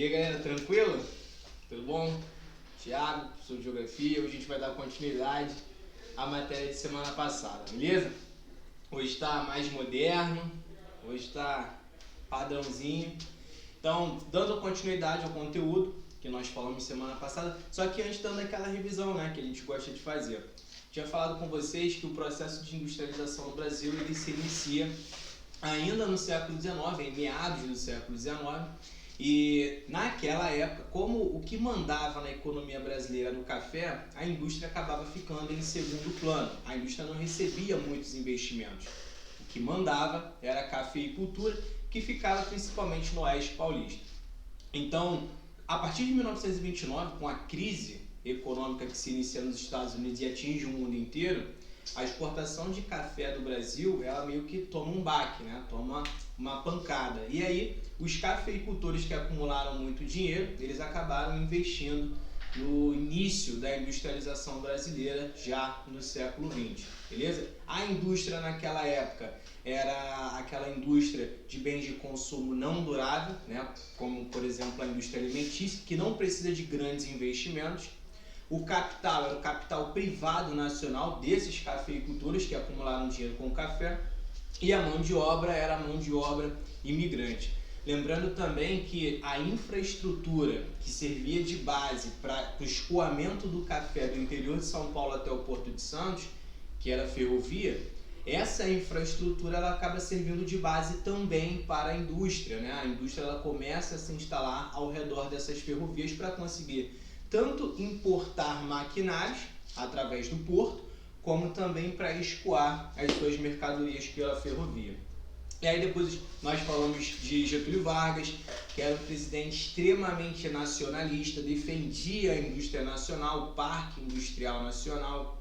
E aí galera, tranquilo? Tudo bom? Thiago, professor de Geografia. Hoje a gente vai dar continuidade à matéria de semana passada, beleza? Hoje está mais moderno, hoje está padrãozinho. Então, dando continuidade ao conteúdo que nós falamos semana passada, só que antes dando aquela revisão, né, que a gente gosta de fazer. Tinha falado com vocês que o processo de industrialização no Brasil ele se inicia ainda no século XIX, em meados do século XIX, e naquela época, como o que mandava na economia brasileira era o café, a indústria acabava ficando em segundo plano. A indústria não recebia muitos investimentos. O que mandava era a cafeicultura, que ficava principalmente no oeste paulista. Então, a partir de 1929, com a crise econômica que se inicia nos Estados Unidos e atinge o mundo inteiro, a exportação de café do Brasil, ela meio que toma um baque, né? Toma uma pancada. E aí, os cafeicultores que acumularam muito dinheiro, eles acabaram investindo no início da industrialização brasileira, já no século XX, beleza? A indústria naquela época era aquela indústria de bens de consumo não durável, né? Como, por exemplo, a indústria alimentícia, que não precisa de grandes investimentos. O capital era o capital privado nacional desses cafeicultores que acumularam dinheiro com o café, e a mão de obra era a mão de obra imigrante. Lembrando também que a infraestrutura que servia de base para o escoamento do café do interior de São Paulo até o Porto de Santos, que era a ferrovia, essa infraestrutura ela acaba servindo de base também para a indústria, né? A indústria ela começa a se instalar ao redor dessas ferrovias para conseguir tanto importar maquinários através do porto, como também para escoar as suas mercadorias pela ferrovia. E aí depois nós falamos de Getúlio Vargas, que era um presidente extremamente nacionalista, defendia a indústria nacional, o parque industrial nacional.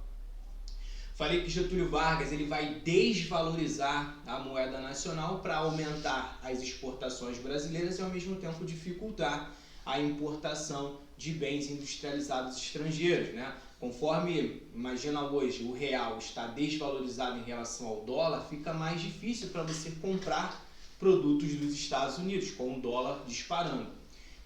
Falei que Getúlio Vargas ele vai desvalorizar a moeda nacional para aumentar as exportações brasileiras e ao mesmo tempo dificultar a importação de bens industrializados estrangeiros, né? Conforme, imagina hoje, o real está desvalorizado em relação ao dólar, fica mais difícil para você comprar produtos dos Estados Unidos, com o dólar disparando.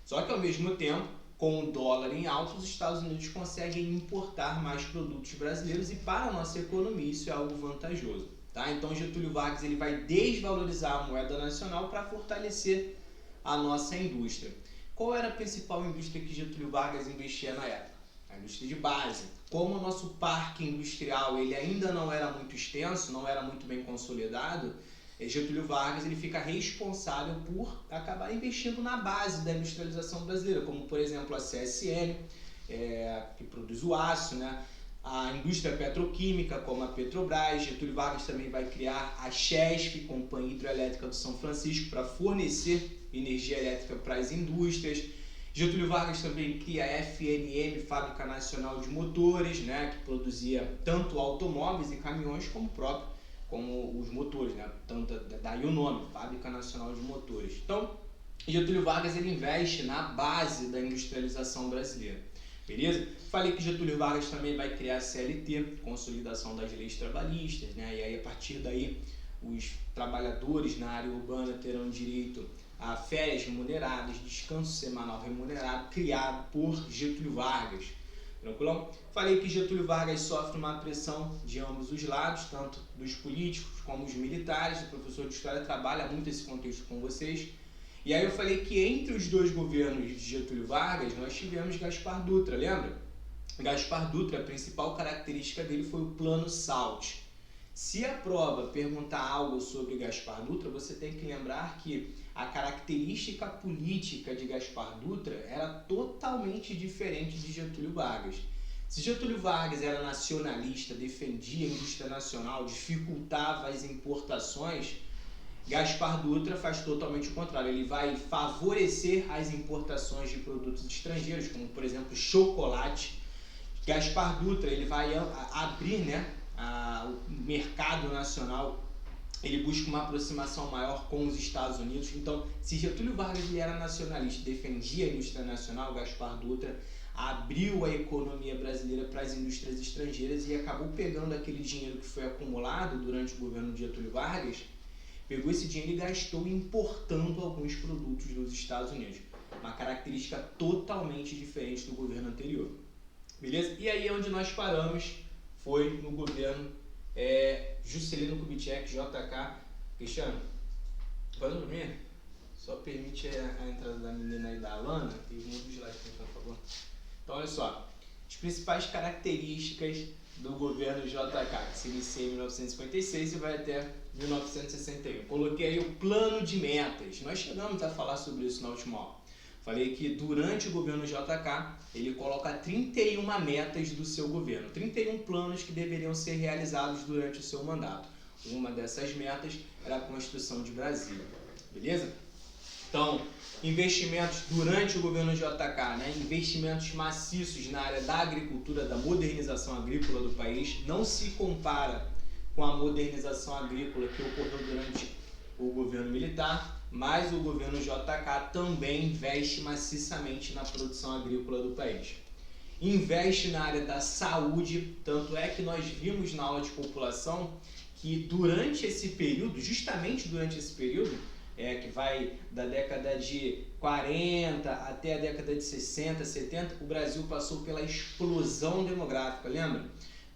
Só que ao mesmo tempo, com o dólar em alta, os Estados Unidos conseguem importar mais produtos brasileiros e para a nossa economia isso é algo vantajoso. Tá? Então Getúlio Vargas ele vai desvalorizar a moeda nacional para fortalecer a nossa indústria. Qual era a principal indústria que Getúlio Vargas investia na época? A indústria de base. Como o nosso parque industrial ele ainda não era muito extenso, não era muito bem consolidado, Getúlio Vargas ele fica responsável por acabar investindo na base da industrialização brasileira, como por exemplo a CSN, que produz o aço, né? A indústria petroquímica, como a Petrobras. Getúlio Vargas também vai criar a CHESF, Companhia Hidrelétrica do São Francisco, para fornecer energia elétrica para as indústrias. Getúlio Vargas também cria a FNM, Fábrica Nacional de Motores, né, que produzia tanto automóveis e caminhões como os motores, né? Tanto daí o nome, Fábrica Nacional de Motores. Então, Getúlio Vargas ele investe na base da industrialização brasileira. Beleza? Falei que Getúlio Vargas também vai criar a CLT, Consolidação das Leis Trabalhistas, né? E aí a partir daí os trabalhadores na área urbana terão direito a férias remuneradas, descanso semanal remunerado, criado por Getúlio Vargas. Tranquilão? Falei que Getúlio Vargas sofre uma pressão de ambos os lados, tanto dos políticos como os militares. O professor de História trabalha muito esse contexto com vocês. E aí eu falei que entre os dois governos de Getúlio Vargas, nós tivemos Gaspar Dutra, lembra? Gaspar Dutra, a principal característica dele foi o Plano Salt. Se a prova perguntar algo sobre Gaspar Dutra, você tem que lembrar que a característica política de Gaspar Dutra era totalmente diferente de Getúlio Vargas. Se Getúlio Vargas era nacionalista, defendia a indústria nacional, dificultava as importações, Gaspar Dutra faz totalmente o contrário. Ele vai favorecer as importações de produtos estrangeiros, como por exemplo chocolate. Gaspar Dutra ele vai abrir, né, o mercado nacional. Ele busca uma aproximação maior com os Estados Unidos. Então, se Getúlio Vargas ele era nacionalista, defendia a indústria nacional, Gaspar Dutra abriu a economia brasileira para as indústrias estrangeiras e acabou pegando aquele dinheiro que foi acumulado durante o governo de Getúlio Vargas, pegou esse dinheiro e gastou importando alguns produtos dos Estados Unidos. Uma característica totalmente diferente do governo anterior. Beleza? E aí onde nós paramos foi no governo Juscelino Kubitschek, JK. Cristiano, pode dormir? Só permite a entrada da menina aí, da Alana, e muda os slides, por favor. Então, olha só, as principais características do governo JK, que se inicia em 1956 e vai até 1961. Coloquei aí o plano de metas. Nós chegamos a falar sobre isso na última aula. Falei que durante o governo JK, ele coloca 31 metas do seu governo, 31 planos que deveriam ser realizados durante o seu mandato. Uma dessas metas era a Constituição de Brasília, beleza? Então, investimentos durante o governo JK, né? Investimentos maciços na área da agricultura, da modernização agrícola do país, não se compara com a modernização agrícola que ocorreu durante o governo militar, mas o governo JK também investe maciçamente na produção agrícola do país. Investe na área da saúde, tanto é que nós vimos na aula de população que durante esse período, justamente durante esse período, que vai da década de 40 até a década de 60, 70, o Brasil passou pela explosão demográfica, lembra?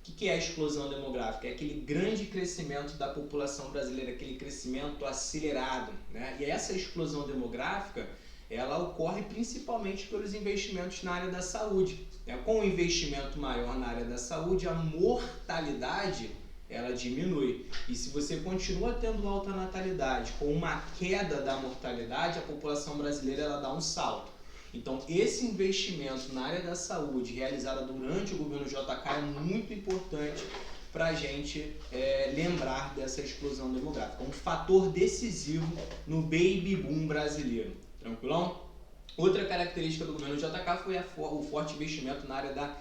O que é a explosão demográfica? É aquele grande crescimento da população brasileira, aquele crescimento acelerado, né? E essa explosão demográfica, ela ocorre principalmente pelos investimentos na área da saúde. Com o investimento maior na área da saúde, a mortalidade ela diminui. E se você continua tendo alta natalidade com uma queda da mortalidade, a população brasileira ela dá um salto. Então, esse investimento na área da saúde realizado durante o governo JK é muito importante para a gente lembrar dessa explosão demográfica. Um fator decisivo no baby boom brasileiro. Tranquilão? Outra característica do governo JK foi o forte investimento na área da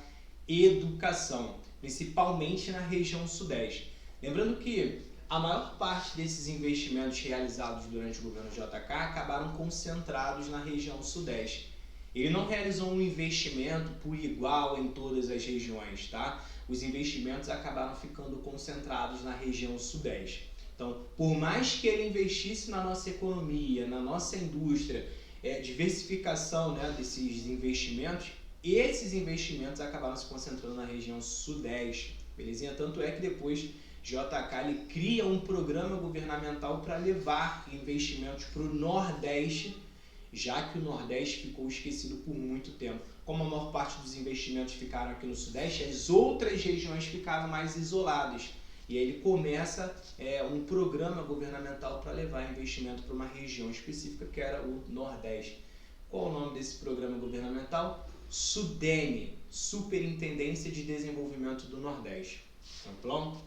educação, principalmente na região sudeste. Lembrando que a maior parte desses investimentos realizados durante o governo JK acabaram concentrados na região sudeste. Ele não realizou um investimento por igual em todas as regiões, tá? Os investimentos acabaram ficando concentrados na região sudeste. Então, por mais que ele investisse na nossa economia, na nossa indústria, diversificação, né, desses investimentos, esses investimentos acabaram se concentrando na região sudeste, belezinha? Tanto é que depois JK ele cria um programa governamental para levar investimentos para o Nordeste, já que o Nordeste ficou esquecido por muito tempo. Como a maior parte dos investimentos ficaram aqui no Sudeste, as outras regiões ficaram mais isoladas. E aí ele começa um programa governamental para levar investimento para uma região específica, que era o Nordeste. Qual o nome desse programa governamental? SUDENE, Superintendência de Desenvolvimento do Nordeste. Tranquilão?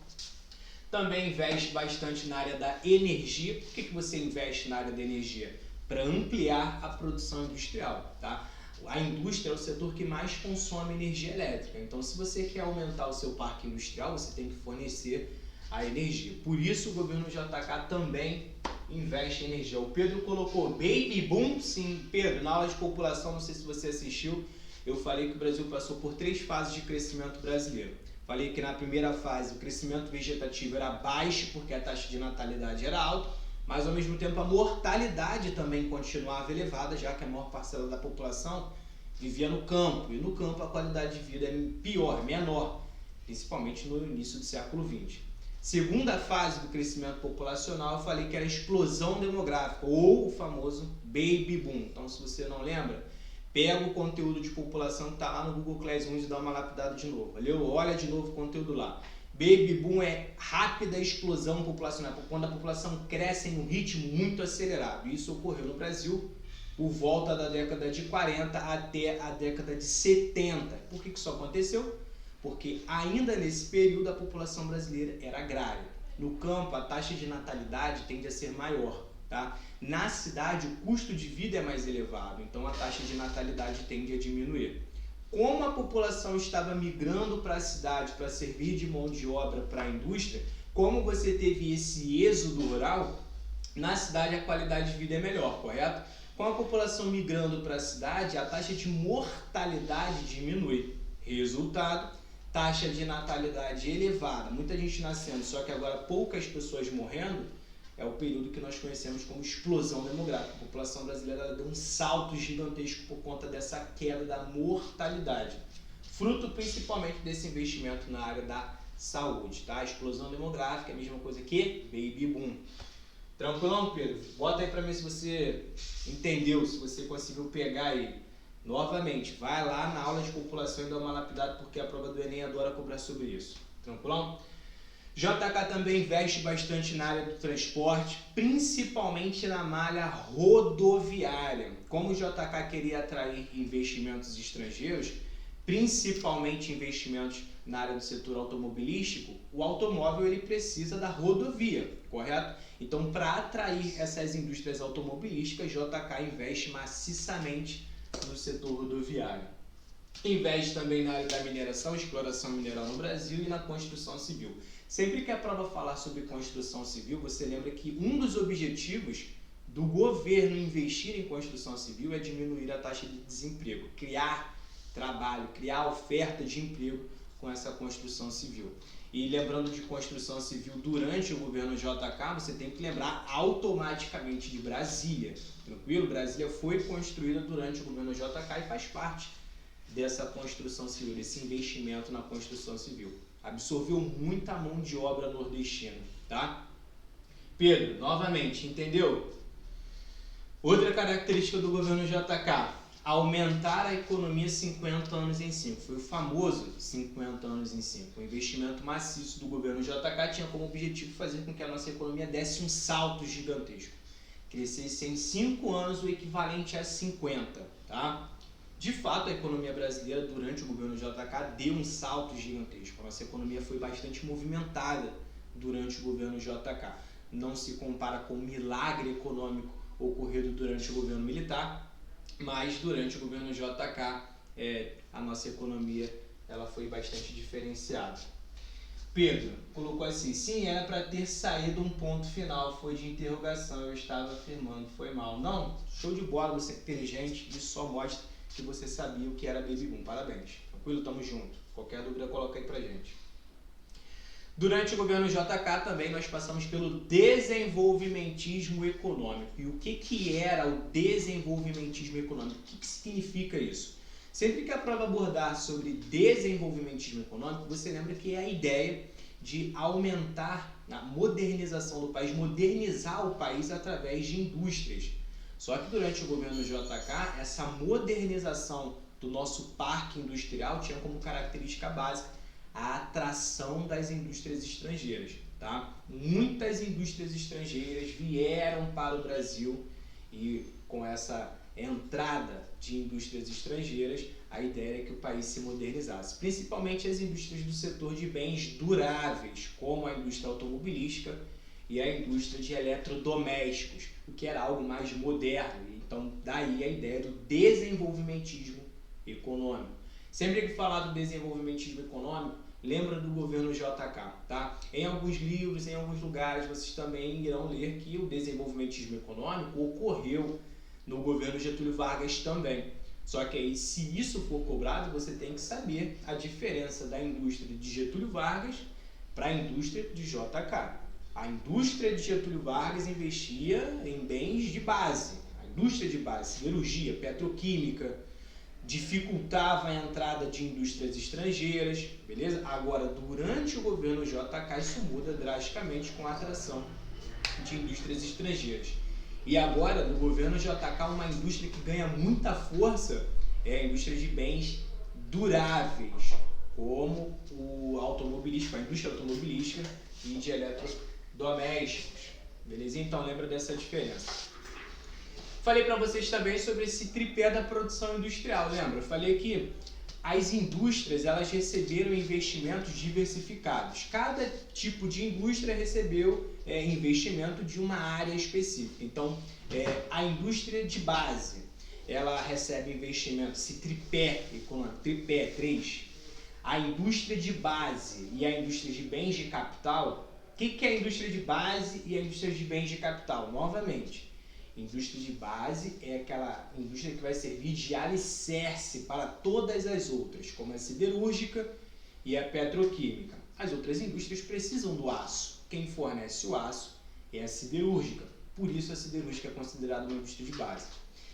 Também investe bastante na área da energia. Por que você investe na área da energia? Para ampliar a produção industrial, tá? A indústria é o setor que mais consome energia elétrica. Então, se você quer aumentar o seu parque industrial, você tem que fornecer a energia. Por isso, o governo JK também investe em energia. O Pedro colocou baby boom. Sim, Pedro, na aula de população, não sei se você assistiu, eu falei que o Brasil passou por 3 fases de crescimento brasileiro. Falei que na primeira fase o crescimento vegetativo era baixo porque a taxa de natalidade era alta, mas ao mesmo tempo a mortalidade também continuava elevada, já que a maior parcela da população vivia no campo, e no campo a qualidade de vida é pior, menor, principalmente no início do século XX. Segunda fase do crescimento populacional, eu falei que era a explosão demográfica, ou o famoso baby boom. Então, se você não lembra, pega o conteúdo de população que está lá no Google Classroom e dá uma lapidada de novo, valeu? Olha de novo o conteúdo lá. Baby boom é rápida explosão populacional, quando a população cresce em um ritmo muito acelerado. Isso ocorreu no Brasil por volta da década de 40 até a década de 70. Por que isso aconteceu? Porque ainda nesse período a população brasileira era agrária. No campo a taxa de natalidade tende a ser maior, tá? Na cidade o custo de vida é mais elevado, então a taxa de natalidade tende a diminuir. Como a população estava migrando para a cidade para servir de mão de obra para a indústria, como você teve esse êxodo rural, na cidade a qualidade de vida é melhor, correto? Com a população migrando para a cidade, a taxa de mortalidade diminui. Resultado, taxa de natalidade elevada, muita gente nascendo, só que agora poucas pessoas morrendo, é o período que nós conhecemos como explosão demográfica. A população brasileira ela deu um salto gigantesco por conta dessa queda da mortalidade, fruto principalmente desse investimento na área da saúde, tá? Explosão demográfica é a mesma coisa que baby boom. Tranquilão, Pedro? Bota aí pra mim se você entendeu, se você conseguiu pegar aí. Novamente, vai lá na aula de população e dá uma lapidada, porque a prova do Enem adora cobrar sobre isso. Tranquilão? JK também investe bastante na área do transporte, principalmente na malha rodoviária. Como o JK queria atrair investimentos estrangeiros, principalmente investimentos na área do setor automobilístico, o automóvel ele precisa da rodovia, correto? Então, para atrair essas indústrias automobilísticas, JK investe maciçamente no setor rodoviário. Investe também na área da mineração, exploração mineral no Brasil e na construção civil. Sempre que a prova falar sobre construção civil, você lembra que um dos objetivos do governo investir em construção civil é diminuir a taxa de desemprego, criar trabalho, criar oferta de emprego com essa construção civil. E lembrando de construção civil durante o governo JK, você tem que lembrar automaticamente de Brasília. Tranquilo? Brasília foi construída durante o governo JK e faz parte dessa construção civil, desse investimento na construção civil. Absorveu muita mão de obra nordestina, tá? Pedro, novamente, entendeu? Outra característica do governo JK, aumentar a economia 50 anos em 5. Foi o famoso 50 anos em 5. O investimento maciço do governo JK tinha como objetivo fazer com que a nossa economia desse um salto gigantesco. Crescesse em 5 anos o equivalente a 50, tá? De fato, a economia brasileira durante o governo JK deu um salto gigantesco. A nossa economia foi bastante movimentada durante o governo JK. Não se compara com o milagre econômico ocorrido durante o governo militar, mas durante o governo JK a nossa economia ela foi bastante diferenciada. Pedro colocou assim, sim, era para ter saído um ponto final, foi de interrogação, eu estava afirmando, foi mal. Não, show de bola, você é inteligente, isso só mostra que você sabia o que era baby boom. Parabéns. Tranquilo? Tamo junto. Qualquer dúvida coloca aí pra gente. Durante o governo JK também nós passamos pelo desenvolvimentismo econômico. E o que era o desenvolvimentismo econômico? O que significa isso? Sempre que a prova abordar sobre desenvolvimentismo econômico, você lembra que é a ideia de aumentar a modernização do país, modernizar o país através de indústrias. Só que durante o governo JK, essa modernização do nosso parque industrial tinha como característica básica a atração das indústrias estrangeiras, tá? Muitas indústrias estrangeiras vieram para o Brasil e com essa entrada de indústrias estrangeiras, a ideia era que o país se modernizasse, principalmente as indústrias do setor de bens duráveis, como a indústria automobilística e a indústria de eletrodomésticos, o que era algo mais moderno. Então, daí a ideia do desenvolvimentismo econômico. Sempre que falar do desenvolvimentismo econômico, lembra do governo JK, tá? Em alguns livros, em alguns lugares, vocês também irão ler que o desenvolvimentismo econômico ocorreu no governo Getúlio Vargas também. Só que aí, se isso for cobrado, você tem que saber a diferença da indústria de Getúlio Vargas para a indústria de JK. A indústria de Getúlio Vargas investia em bens de base, a indústria de base, siderurgia, petroquímica, dificultava a entrada de indústrias estrangeiras, beleza? Agora, durante o governo JK, isso muda drasticamente com a atração de indústrias estrangeiras. E agora, no governo JK, uma indústria que ganha muita força é a indústria de bens duráveis, como o automobilístico, a indústria automobilística e de eletrodomésticos, beleza? Então, lembra dessa diferença. Falei para vocês também sobre esse tripé da produção industrial, lembra? Eu falei que as indústrias elas receberam investimentos diversificados. Cada tipo de indústria recebeu investimento de uma área específica. Então, a indústria de base, ela recebe investimento, esse tripé econômico, tripé 3. A indústria de base e a indústria de bens de capital. O que é a indústria de base e a indústria de bens de capital? Novamente, indústria de base é aquela indústria que vai servir de alicerce para todas as outras, como a siderúrgica e a petroquímica. As outras indústrias precisam do aço. Quem fornece o aço É a siderúrgica. Por isso a siderúrgica é considerada uma indústria de base.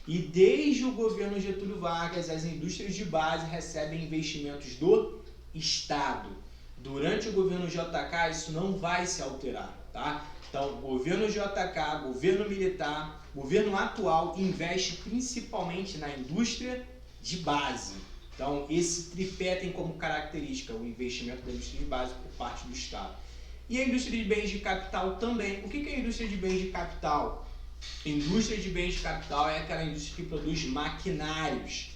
E desde o governo Getúlio Vargas, as indústrias de base recebem investimentos do Estado. Durante o governo JK, isso não vai se alterar, tá? Então, governo JK, governo militar, governo atual investe principalmente na indústria de base. Então, esse tripé tem como característica o investimento da indústria de base por parte do Estado. E a indústria de bens de capital também. O que é a indústria de bens de capital? Indústria de bens de capital é aquela indústria que produz maquinários.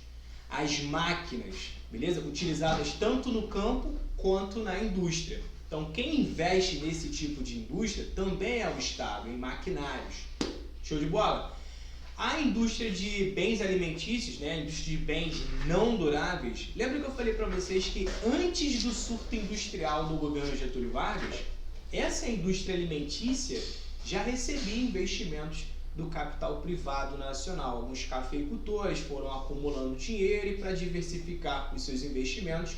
As máquinas, beleza? Utilizadas tanto no campo quanto na indústria. Então, quem investe nesse tipo de indústria também é o Estado, em maquinários. Show de bola? A indústria de bens alimentícios, né, a indústria de bens não duráveis, lembra que eu falei para vocês que antes do surto industrial do governo Getúlio Vargas, essa indústria alimentícia já recebia investimentos do capital privado nacional. Alguns cafeicultores foram acumulando dinheiro e, para diversificar os seus investimentos,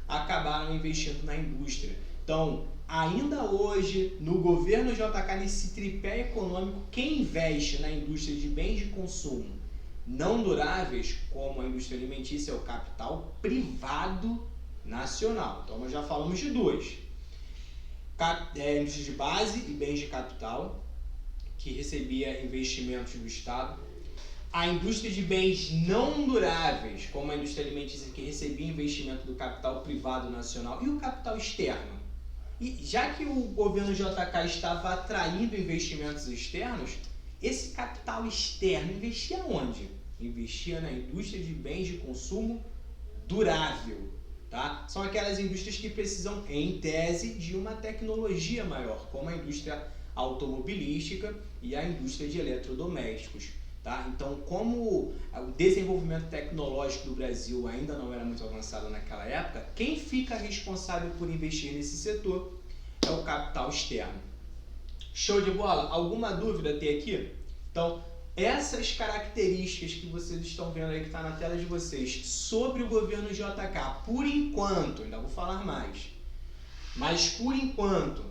acabaram investindo na indústria. Então, ainda hoje, no governo JK, nesse tripé econômico, quem investe na indústria de bens de consumo não duráveis, como a indústria alimentícia, é o capital privado nacional. Então, nós já falamos de dois. Indústria de base e bens de capital, que recebia investimentos do Estado. A indústria de bens não duráveis, como a indústria alimentícia, que recebia investimento do capital privado nacional. E o capital externo? E já que o governo JK estava atraindo investimentos externos, esse capital externo investia onde? Investia na indústria de bens de consumo durável. Tá? São aquelas indústrias que precisam, em tese, de uma tecnologia maior, como a indústria automobilística e a indústria de eletrodomésticos. Tá? Então, como o desenvolvimento tecnológico do Brasil ainda não era muito avançado naquela época, quem fica responsável por investir nesse setor é o capital externo. Show de bola? Alguma dúvida até aqui? Então, essas características que vocês estão vendo aí, que está na tela de vocês, sobre o governo JK, por enquanto, ainda vou falar mais, mas por enquanto,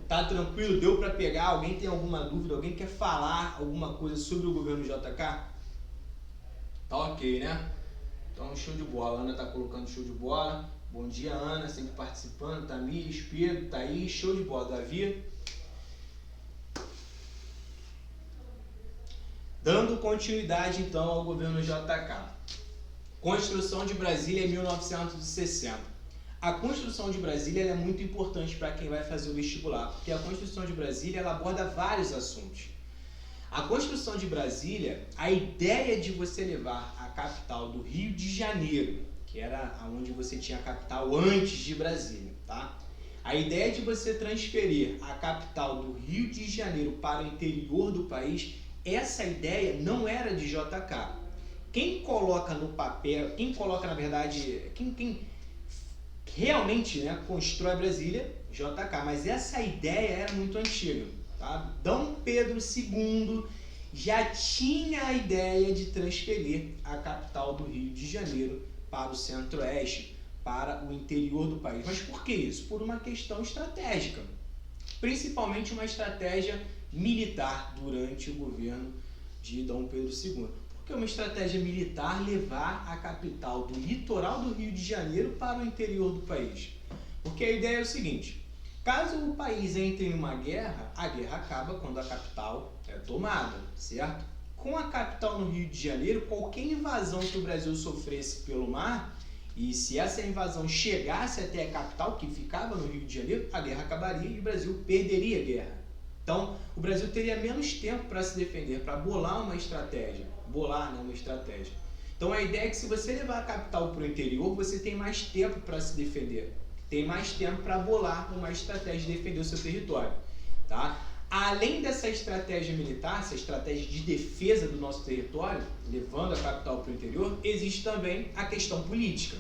tá tranquilo? Deu para pegar? Alguém tem alguma dúvida? Alguém quer falar alguma coisa sobre o governo JK? Tá ok, né? Então, show de bola. A Ana tá colocando show de bola. Bom dia, Ana, sempre participando. Tamires, Pedro, Thaís, show de bola. Davi. Dando continuidade, então, ao governo JK. Construção de Brasília em 1960. A construção de Brasília é muito importante para quem vai fazer o vestibular, porque a construção de Brasília ela aborda vários assuntos. A construção de Brasília, a ideia de você levar a capital do Rio de Janeiro, que era onde você tinha a capital antes de Brasília, tá? A ideia de você transferir a capital do Rio de Janeiro para o interior do país, essa ideia não era de JK. Quem coloca no papel, quem coloca na verdade, quem realmente, né, constrói Brasília, JK, mas essa ideia era muito antiga. Tá? Dom Pedro II já tinha a ideia de transferir a capital do Rio de Janeiro para o centro-oeste, para o interior do país. Mas por que isso? Por uma questão estratégica, principalmente uma estratégia militar durante o governo de Dom Pedro II. Porque é uma estratégia militar levar a capital do litoral do Rio de Janeiro para o interior do país. Porque a ideia é o seguinte: caso o país entre em uma guerra, a guerra acaba quando a capital é tomada, certo? Com a capital no Rio de Janeiro, qualquer invasão que o Brasil sofresse pelo mar, e se essa invasão chegasse até a capital, que ficava no Rio de Janeiro, a guerra acabaria e o Brasil perderia a guerra. Então, o Brasil teria menos tempo para se defender, para bolar uma estratégia. Então, a ideia é que se você levar a capital para o interior, você tem mais tempo para se defender. Tem mais tempo para bolar uma estratégia de defender o seu território. Tá? Além dessa estratégia militar, essa estratégia de defesa do nosso território, levando a capital para o interior, existe também a questão política.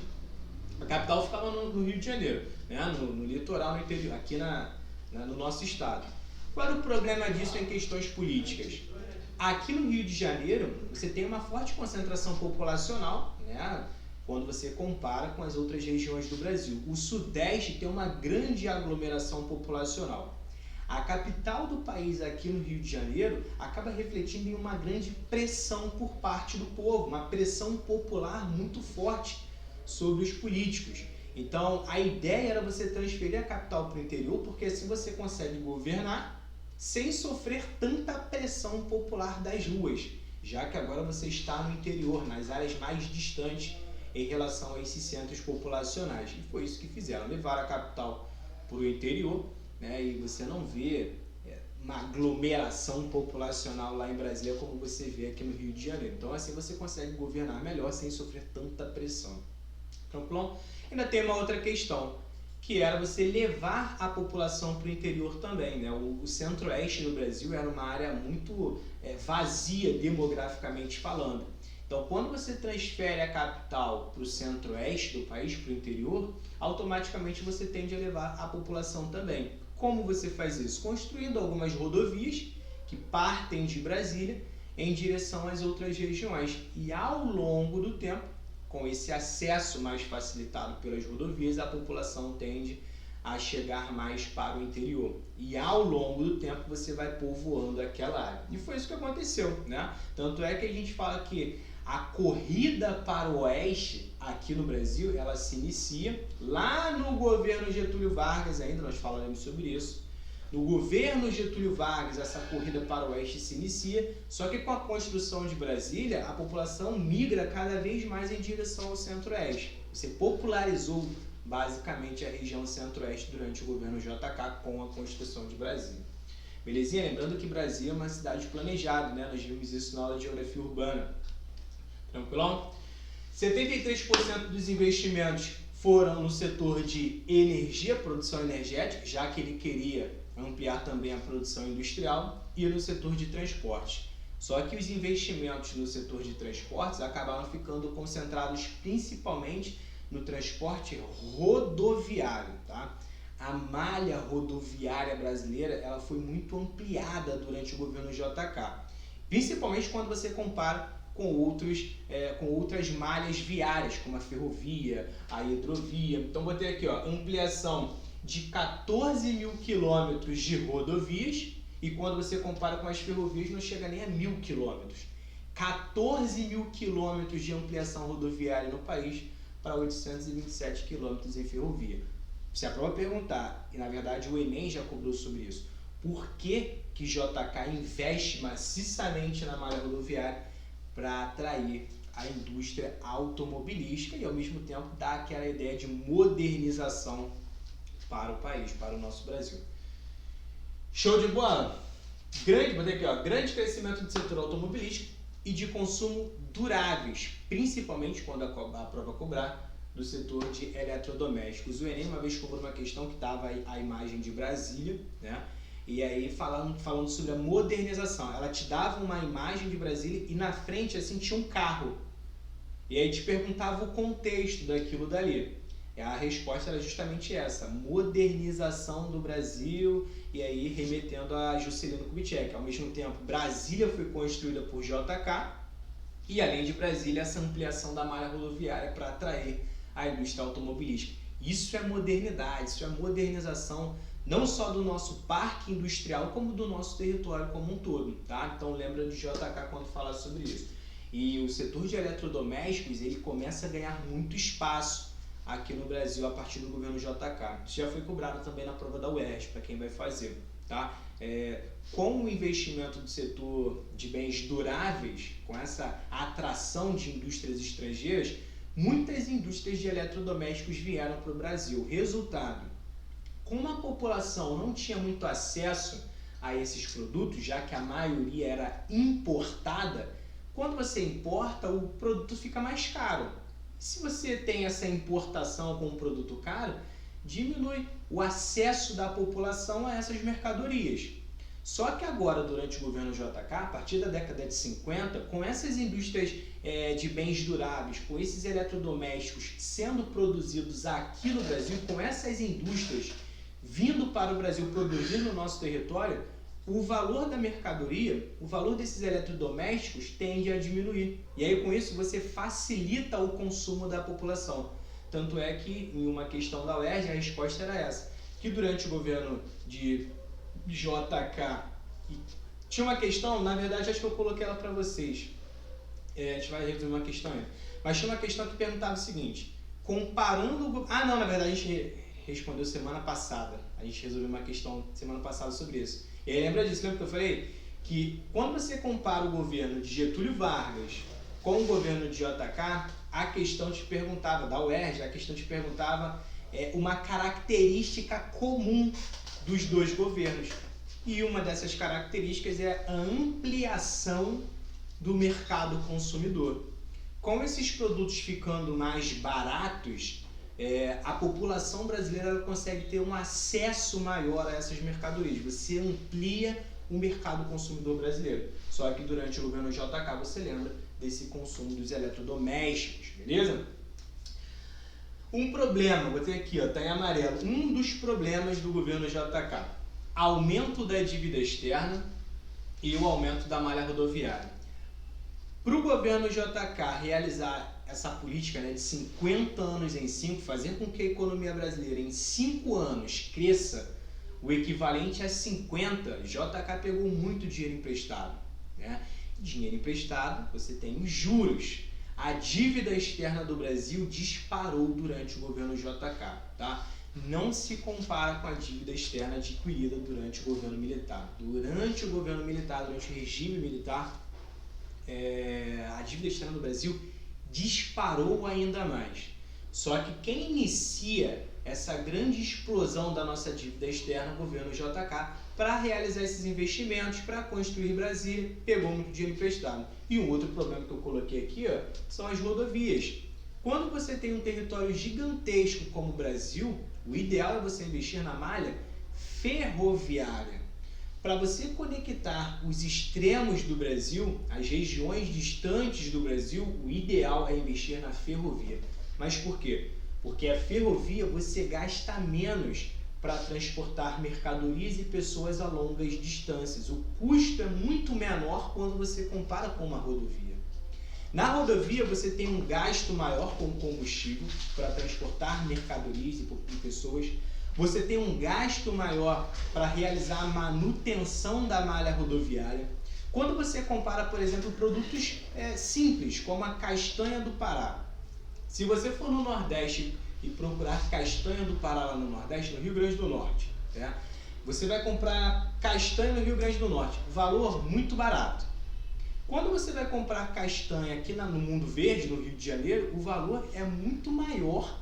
A capital ficava no Rio de Janeiro, né? no litoral, no interior, aqui no nosso estado. Qual era o problema disso em questões políticas? Aqui no Rio de Janeiro, você tem uma forte concentração populacional, né? Quando você compara com as outras regiões do Brasil. O Sudeste tem uma grande aglomeração populacional. A capital do país aqui no Rio de Janeiro acaba refletindo em uma grande pressão por parte do povo, uma pressão popular muito forte sobre os políticos. Então, a ideia era você transferir a capital para o interior, porque assim você consegue governar sem sofrer tanta pressão popular das ruas, já que agora você está no interior, nas áreas mais distantes em relação a esses centros populacionais. E foi isso que fizeram, levaram a capital para o interior, né? E você não vê uma aglomeração populacional lá em Brasília como você vê aqui no Rio de Janeiro. Então assim você consegue governar melhor sem sofrer tanta pressão. Tranquilão? Ainda tem uma outra questão, que era você levar a população para o interior também, né? O centro-oeste do Brasil era uma área muito vazia demograficamente falando. Então, quando você transfere a capital para o centro-oeste do país, para o interior, automaticamente você tende a levar a população também. Como você faz isso? Construindo algumas rodovias que partem de Brasília em direção às outras regiões. E ao longo do tempo, com esse acesso mais facilitado pelas rodovias, a população tende a chegar mais para o interior. E ao longo do tempo você vai povoando aquela área. E foi isso que aconteceu, né? Tanto é que a gente fala que a corrida para o oeste aqui no Brasil, ela se inicia lá no governo Getúlio Vargas, ainda nós falaremos sobre isso. No governo Getúlio Vargas, essa corrida para o oeste se inicia, só que com a construção de Brasília, a população migra cada vez mais em direção ao centro-oeste. Você popularizou basicamente a região centro-oeste durante o governo JK com a construção de Brasília. Belezinha? Lembrando que Brasília é uma cidade planejada, né? Nós vimos isso na aula de geografia urbana. Tranquilão? 73% dos investimentos foram no setor de energia, produção energética, já que ele queria ampliar também a produção industrial, e no setor de transporte. Só que os investimentos no setor de transportes acabaram ficando concentrados principalmente no transporte rodoviário, tá? A malha rodoviária brasileira ela foi muito ampliada durante o governo JK, principalmente quando você compara com outras malhas viárias, como a ferrovia, a hidrovia. Então, botei aqui, ó, ampliação de 14 mil quilômetros de rodovias, e quando você compara com as ferrovias, não chega nem a 1.000 quilômetros. 14 mil quilômetros de ampliação rodoviária no país para 827 quilômetros em ferrovia. Se a prova perguntar, e na verdade o Enem já cobrou sobre isso, por que JK investe maciçamente na malha rodoviária? Para atrair a indústria automobilística e ao mesmo tempo dar aquela ideia de modernização para o país, para o nosso Brasil. Show de bola? Grande crescimento do setor automobilístico e de consumo duráveis, principalmente quando a prova cobrar do setor de eletrodomésticos. O Enem uma vez cobrou uma questão que estava a imagem de Brasília, né? E aí falando sobre a modernização, ela te dava uma imagem de Brasília e na frente assim tinha um carro. E aí te perguntava o contexto daquilo dali. E a resposta era justamente essa, modernização do Brasil, e aí remetendo a Juscelino Kubitschek. Ao mesmo tempo, Brasília foi construída por JK, e além de Brasília, essa ampliação da malha rodoviária para atrair a indústria automobilística. Isso é modernidade, isso é modernização não só do nosso parque industrial, como do nosso território como um todo, tá? Então lembra de JK quando fala sobre isso. E o setor de eletrodomésticos, ele começa a ganhar muito espaço aqui no Brasil a partir do governo JK. Isso já foi cobrado também na prova da UERJ, para quem vai fazer, tá? Com o investimento do setor de bens duráveis, com essa atração de indústrias estrangeiras, muitas indústrias de eletrodomésticos vieram para o Brasil. Resultado, como a população não tinha muito acesso a esses produtos, já que a maioria era importada, quando você importa, o produto fica mais caro. Se você tem essa importação com um produto caro, diminui o acesso da população a essas mercadorias. Só que agora, durante o governo JK, a partir da década de 50, com essas indústrias de bens duráveis, com esses eletrodomésticos sendo produzidos aqui no Brasil, com essas indústrias vindo para o Brasil produzir no nosso território, o valor da mercadoria, o valor desses eletrodomésticos tende a diminuir. E aí com isso você facilita o consumo da população. Tanto é que em uma questão da UERJ a resposta era essa, que durante o governo de JK. Tinha uma questão, na verdade acho que eu coloquei ela para vocês. A gente vai resolver uma questão aí. Mas tinha uma questão que perguntava o seguinte, comparando... Ah, não, na verdade a gente respondeu semana passada. A gente resolveu uma questão semana passada sobre isso. E aí lembra disso, lembra que eu falei? Que quando você compara o governo de Getúlio Vargas com o governo de JK, a questão te perguntava, da UERJ, a questão te perguntava uma característica comum dos dois governos. E uma dessas características é a ampliação do mercado consumidor. Com esses produtos ficando mais baratos, a população brasileira consegue ter um acesso maior a essas mercadorias. Você amplia o mercado consumidor brasileiro. Só que durante o governo JK, você lembra desse consumo dos eletrodomésticos, beleza? Um problema, botei aqui, ó, tá em amarelo, um dos problemas do governo JK, aumento da dívida externa e o aumento da malha rodoviária. Para o governo JK realizar essa política, né, de 50 anos em 5, fazer com que a economia brasileira em 5 anos cresça o equivalente a 50, JK pegou muito dinheiro emprestado, né? Dinheiro emprestado, você tem os juros. A dívida externa do Brasil disparou durante o governo JK, tá? Não se compara com a dívida externa adquirida durante o governo militar. Durante o governo militar, durante o regime militar, a dívida externa do Brasil disparou ainda mais. Só que quem inicia essa grande explosão da nossa dívida externa, o governo JK, para realizar esses investimentos, para construir Brasília, pegou muito dinheiro emprestado. E um outro problema que eu coloquei aqui, ó, são as rodovias. Quando você tem um território gigantesco como o Brasil, o ideal é você investir na malha ferroviária. Para você conectar os extremos do Brasil, as regiões distantes do Brasil, o ideal é investir na ferrovia. Mas por quê? Porque a ferrovia você gasta menos para transportar mercadorias e pessoas a longas distâncias. O custo é muito menor quando você compara com uma rodovia. Na rodovia você tem um gasto maior com combustível para transportar mercadorias e pessoas. Você tem um gasto maior para realizar a manutenção da malha rodoviária. Quando você compara, por exemplo, produtos simples, como a castanha do Pará. Se você for no Nordeste e procurar castanha do Pará lá no Nordeste, no Rio Grande do Norte, né? Você vai comprar castanha no Rio Grande do Norte, valor muito barato. Quando você vai comprar castanha aqui no Mundo Verde, no Rio de Janeiro, o valor é muito maior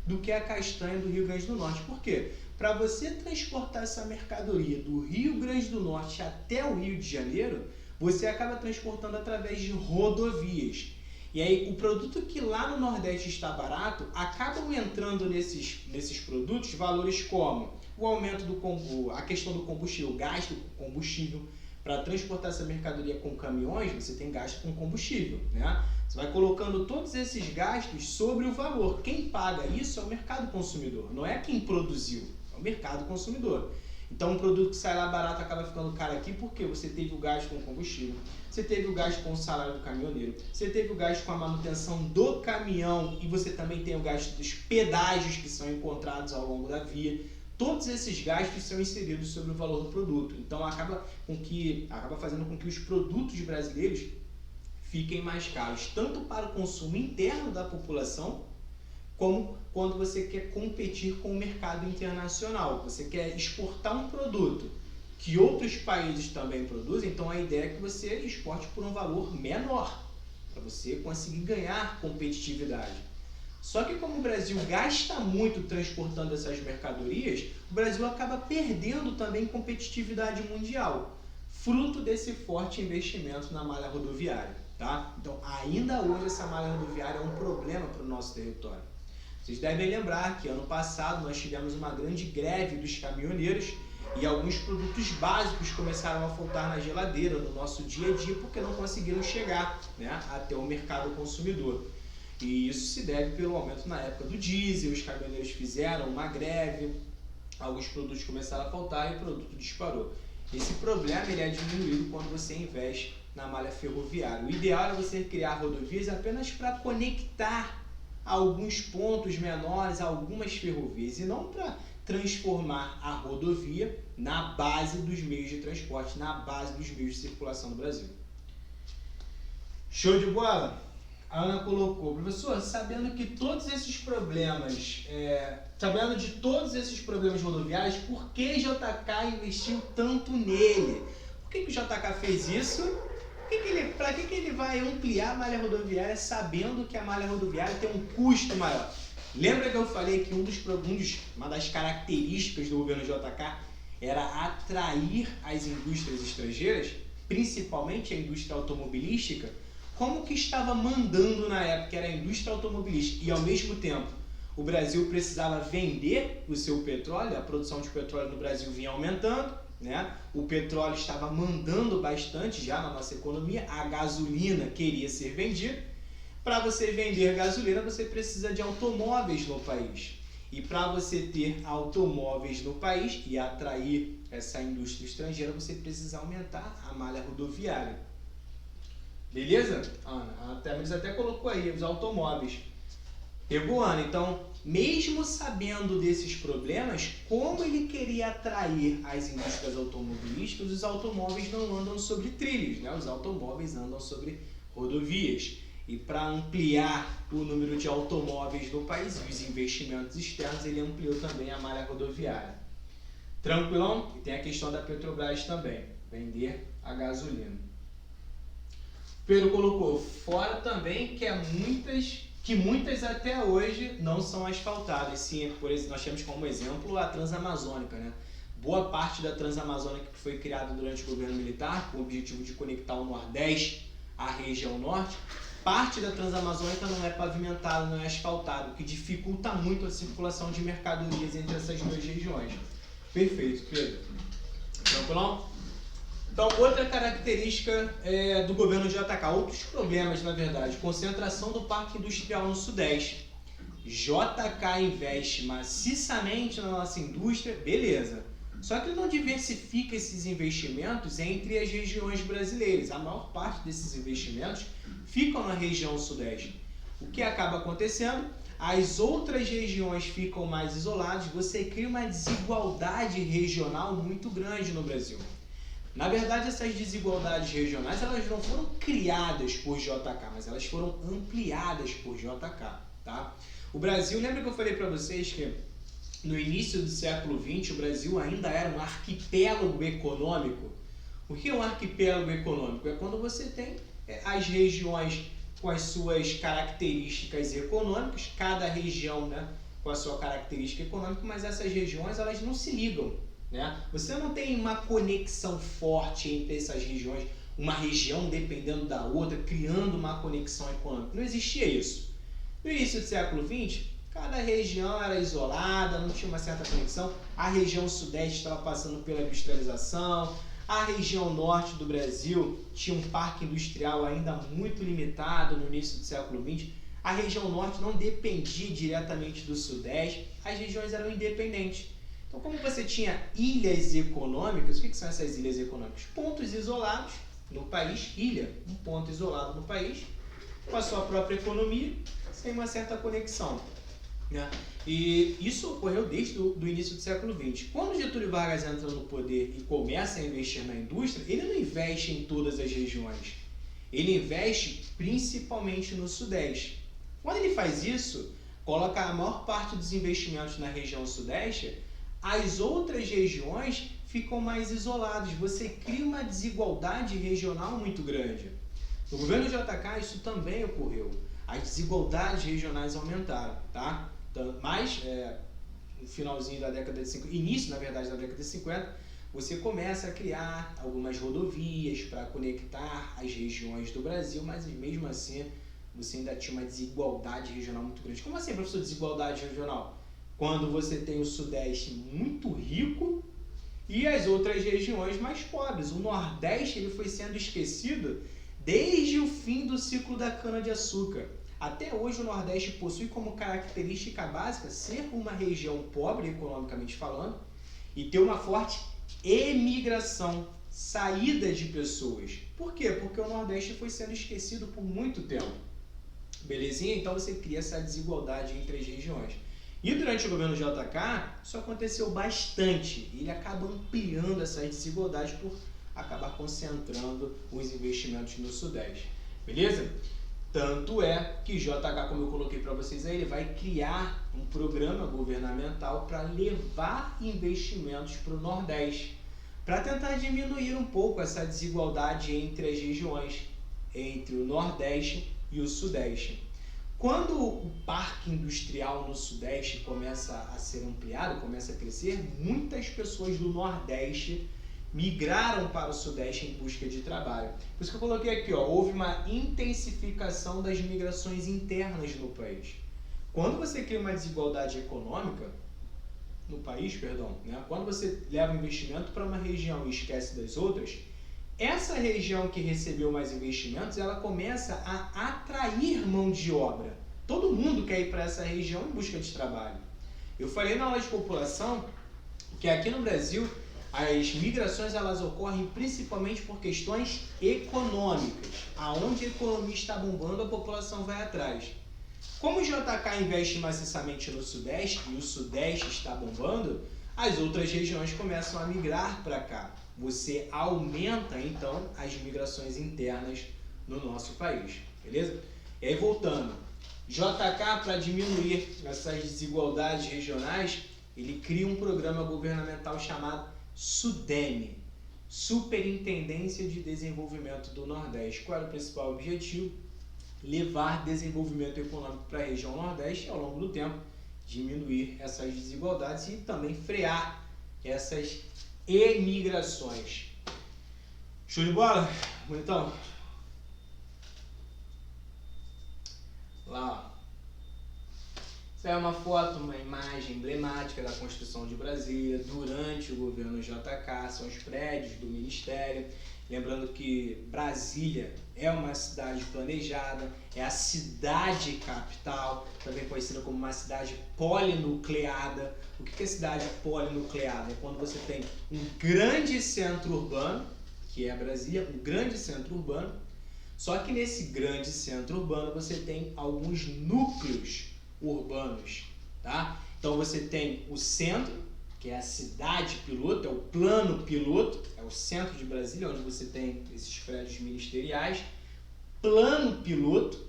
do que a castanha do Rio Grande do Norte. Por quê? Para você transportar essa mercadoria do Rio Grande do Norte até o Rio de Janeiro, você acaba transportando através de rodovias. E aí o produto que lá no Nordeste está barato, acabam entrando nesses produtos valores como o aumento a questão do combustível, o gasto com combustível. Para transportar essa mercadoria com caminhões, você tem gasto com combustível, né? Você vai colocando todos esses gastos sobre o valor. Quem paga isso é o mercado consumidor, não é quem produziu, é o mercado consumidor. Então, um produto que sai lá barato acaba ficando caro aqui porque você teve o gasto com combustível, você teve o gasto com o salário do caminhoneiro, você teve o gasto com a manutenção do caminhão e você também tem o gasto dos pedágios que são encontrados ao longo da via. Todos esses gastos são inseridos sobre o valor do produto. Então, acaba fazendo com que os produtos brasileiros fiquem mais caros, tanto para o consumo interno da população, como quando você quer competir com o mercado internacional. Você quer exportar um produto que outros países também produzem, então a ideia é que você exporte por um valor menor, para você conseguir ganhar competitividade. Só que como o Brasil gasta muito transportando essas mercadorias, o Brasil acaba perdendo também competitividade mundial, fruto desse forte investimento na malha rodoviária, tá? Então, ainda hoje essa malha rodoviária é um problema para o nosso território. Vocês devem lembrar que ano passado nós tivemos uma grande greve dos caminhoneiros e alguns produtos básicos começaram a faltar na geladeira, no nosso dia a dia, porque não conseguiram chegar, né, até o mercado consumidor. E isso se deve pelo aumento na época do diesel, os caminhoneiros fizeram uma greve, alguns produtos começaram a faltar e o produto disparou. Esse problema ele é diminuído quando você investe na malha ferroviária. O ideal é você criar rodovias apenas para conectar alguns pontos menores a algumas ferrovias e não para transformar a rodovia na base dos meios de transporte, na base dos meios de circulação do Brasil. Show de bola? A Ana colocou, professor, sabendo de todos esses problemas rodoviários, por que JK investiu tanto nele? Por que o JK fez isso? Para que ele vai ampliar a malha rodoviária sabendo que a malha rodoviária tem um custo maior? Lembra que eu falei que uma das características do governo JK era atrair as indústrias estrangeiras, principalmente a indústria automobilística? Como que estava mandando na época era a indústria automobilística e ao mesmo tempo o Brasil precisava vender o seu petróleo, a produção de petróleo no Brasil vinha aumentando, né? O petróleo estava mandando bastante já na nossa economia, a gasolina queria ser vendida. Para você vender gasolina, você precisa de automóveis no país. E para você ter automóveis no país e atrair essa indústria estrangeira, você precisa aumentar a malha rodoviária. Beleza? Ana, a Tamiris até colocou aí os automóveis. Pegou, Ana? Então, mesmo sabendo desses problemas, como ele queria atrair as indústrias automobilísticas, os automóveis não andam sobre trilhos, né? Os automóveis andam sobre rodovias. E para ampliar o número de automóveis no país e os investimentos externos, ele ampliou também a malha rodoviária. Tranquilão? E tem a questão da Petrobras também, vender a gasolina. Pedro colocou, fora também que muitas até hoje não são asfaltadas. Sim, por exemplo, nós temos como exemplo a Transamazônica, né? Boa parte da Transamazônica que foi criada durante o governo militar, com o objetivo de conectar o Nordeste à região Norte, parte da Transamazônica não é pavimentada, não é asfaltada, o que dificulta muito a circulação de mercadorias entre essas duas regiões. Perfeito, Pedro. Tranquilão? Então, outra característica do governo JK, outros problemas, na verdade, concentração do parque industrial no Sudeste. JK investe maciçamente na nossa indústria, beleza. Só que não diversifica esses investimentos entre as regiões brasileiras. A maior parte desses investimentos ficam na região Sudeste. O que acaba acontecendo? As outras regiões ficam mais isoladas, você cria uma desigualdade regional muito grande no Brasil. Na verdade, essas desigualdades regionais elas não foram criadas por JK, mas elas foram ampliadas por JK. Tá? O Brasil, lembra que eu falei para vocês que no início do século XX o Brasil ainda era um arquipélago econômico? O que é um arquipélago econômico? É quando você tem as regiões com as suas características econômicas, cada região, né, com a sua característica econômica, mas essas regiões elas não se ligam. Né? Você não tem uma conexão forte entre essas regiões, uma região dependendo da outra, criando uma conexão econômica. Não existia isso. No início do século XX, cada região era isolada, não tinha uma certa conexão. A região sudeste estava passando pela industrialização, a região norte do Brasil tinha um parque industrial ainda muito limitado no início do século XX. A região norte não dependia diretamente do sudeste, as regiões eram independentes. Então, como você tinha ilhas econômicas, o que são essas ilhas econômicas? Pontos isolados no país, ilha, um ponto isolado no país, com a sua própria economia, sem uma certa conexão. Né? E isso ocorreu desde o início do século XX. Quando Getúlio Vargas entra no poder e começa a investir na indústria, ele não investe em todas as regiões. Ele investe principalmente no Sudeste. Quando ele faz isso, coloca a maior parte dos investimentos na região Sudeste, as outras regiões ficam mais isoladas. Você cria uma desigualdade regional muito grande. No governo JK isso também ocorreu. As desigualdades regionais aumentaram, tá? Então, mas no finalzinho da década de 50, início na verdade da década de 50, você começa a criar algumas rodovias para conectar as regiões do Brasil, mas mesmo assim você ainda tinha uma desigualdade regional muito grande. Como assim, professor, desigualdade regional? Quando você tem o Sudeste muito rico e as outras regiões mais pobres. O Nordeste ele foi sendo esquecido desde o fim do ciclo da cana-de-açúcar. Até hoje o Nordeste possui como característica básica ser uma região pobre, economicamente falando, e ter uma forte emigração, saída de pessoas. Por quê? Porque o Nordeste foi sendo esquecido por muito tempo. Belezinha? Então você cria essa desigualdade entre as regiões. E durante o governo JK, isso aconteceu bastante. Ele acaba ampliando essas desigualdades por acabar concentrando os investimentos no Sudeste. Beleza? Tanto é que JK, como eu coloquei para vocês aí, ele vai criar um programa governamental para levar investimentos para o Nordeste, para tentar diminuir um pouco essa desigualdade entre as regiões, entre o Nordeste e o Sudeste. Quando o parque industrial no Sudeste começa a ser ampliado, começa a crescer, muitas pessoas do Nordeste migraram para o Sudeste em busca de trabalho. Por isso que eu coloquei aqui, ó, houve uma intensificação das migrações internas no país. Quando você cria uma desigualdade econômica no país, né? Quando você leva investimento para uma região e esquece das outras, essa região que recebeu mais investimentos, ela começa a atrair mão de obra. Todo mundo quer ir para essa região em busca de trabalho. Eu falei na aula de população que aqui no Brasil as migrações elas ocorrem principalmente por questões econômicas. Aonde a economia está bombando, a população vai atrás. Como o JK investe maciçamente no Sudeste e o Sudeste está bombando, as outras regiões começam a migrar para cá. Você aumenta, então, as migrações internas no nosso país, beleza? E aí, voltando, JK, para diminuir essas desigualdades regionais, ele cria um programa governamental chamado SUDENE, Superintendência de Desenvolvimento do Nordeste. Qual era o principal objetivo? Levar desenvolvimento econômico para a região Nordeste e, ao longo do tempo, diminuir essas desigualdades e também frear essas emigrações. Show de bola? Bonitão? Lá, ó. Isso é uma foto, uma imagem emblemática da construção de Brasília durante o governo JK, são os prédios do Ministério. Lembrando que Brasília é uma cidade planejada, é a cidade capital, também conhecida como uma cidade polinucleada. O que é cidade polinucleada? É quando você tem um grande centro urbano, que é Brasília, um grande centro urbano, só que nesse grande centro urbano você tem alguns núcleos urbanos, tá? Então você tem o centro, que é a cidade piloto, é o plano piloto, é o centro de Brasília, onde você tem esses prédios ministeriais, plano piloto,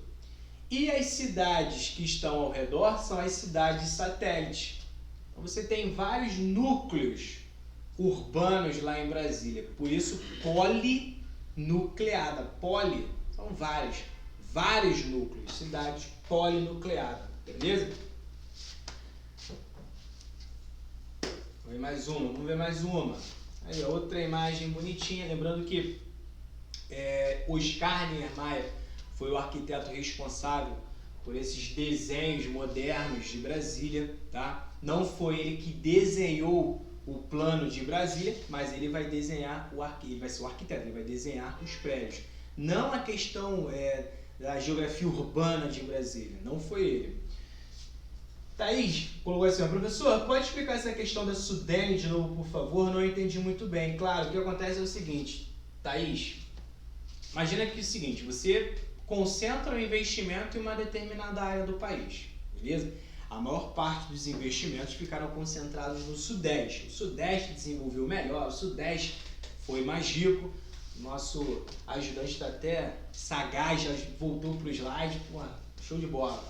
e as cidades que estão ao redor são as cidades satélites. Então você tem vários núcleos urbanos lá em Brasília, por isso polinucleada. Poli são vários núcleos, cidades polinucleadas, beleza? Vamos ver mais uma. Aí, outra imagem bonitinha, lembrando que Oscar Niemeyer foi o arquiteto responsável por esses desenhos modernos de Brasília, tá? Não foi ele que desenhou o plano de Brasília, mas ele vai desenhar ele vai ser o arquiteto, ele vai desenhar os prédios. Não a questão da geografia urbana de Brasília, não foi ele. Thaís colocou assim, professor, pode explicar essa questão da SUDENE de novo, por favor? Não entendi muito bem. Claro, o que acontece é o seguinte, Thaís, imagina que é o seguinte, você concentra o investimento em uma determinada área do país, beleza? A maior parte dos investimentos ficaram concentrados no Sudeste. O Sudeste desenvolveu melhor, o Sudeste foi mais rico. Nosso ajudante está até sagaz, já voltou para o slide, pô, show de bola.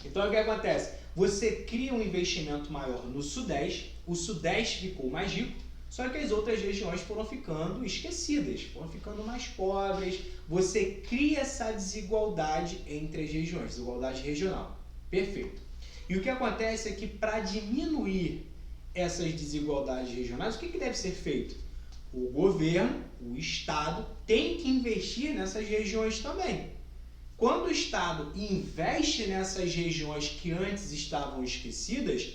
Então o que acontece? Você cria um investimento maior no Sudeste, o Sudeste ficou mais rico, só que as outras regiões foram ficando esquecidas, foram ficando mais pobres. Você cria essa desigualdade entre as regiões, desigualdade regional. Perfeito. E o que acontece é que para diminuir essas desigualdades regionais, o que deve ser feito? O governo, o Estado, tem que investir nessas regiões também. Quando o Estado investe nessas regiões que antes estavam esquecidas,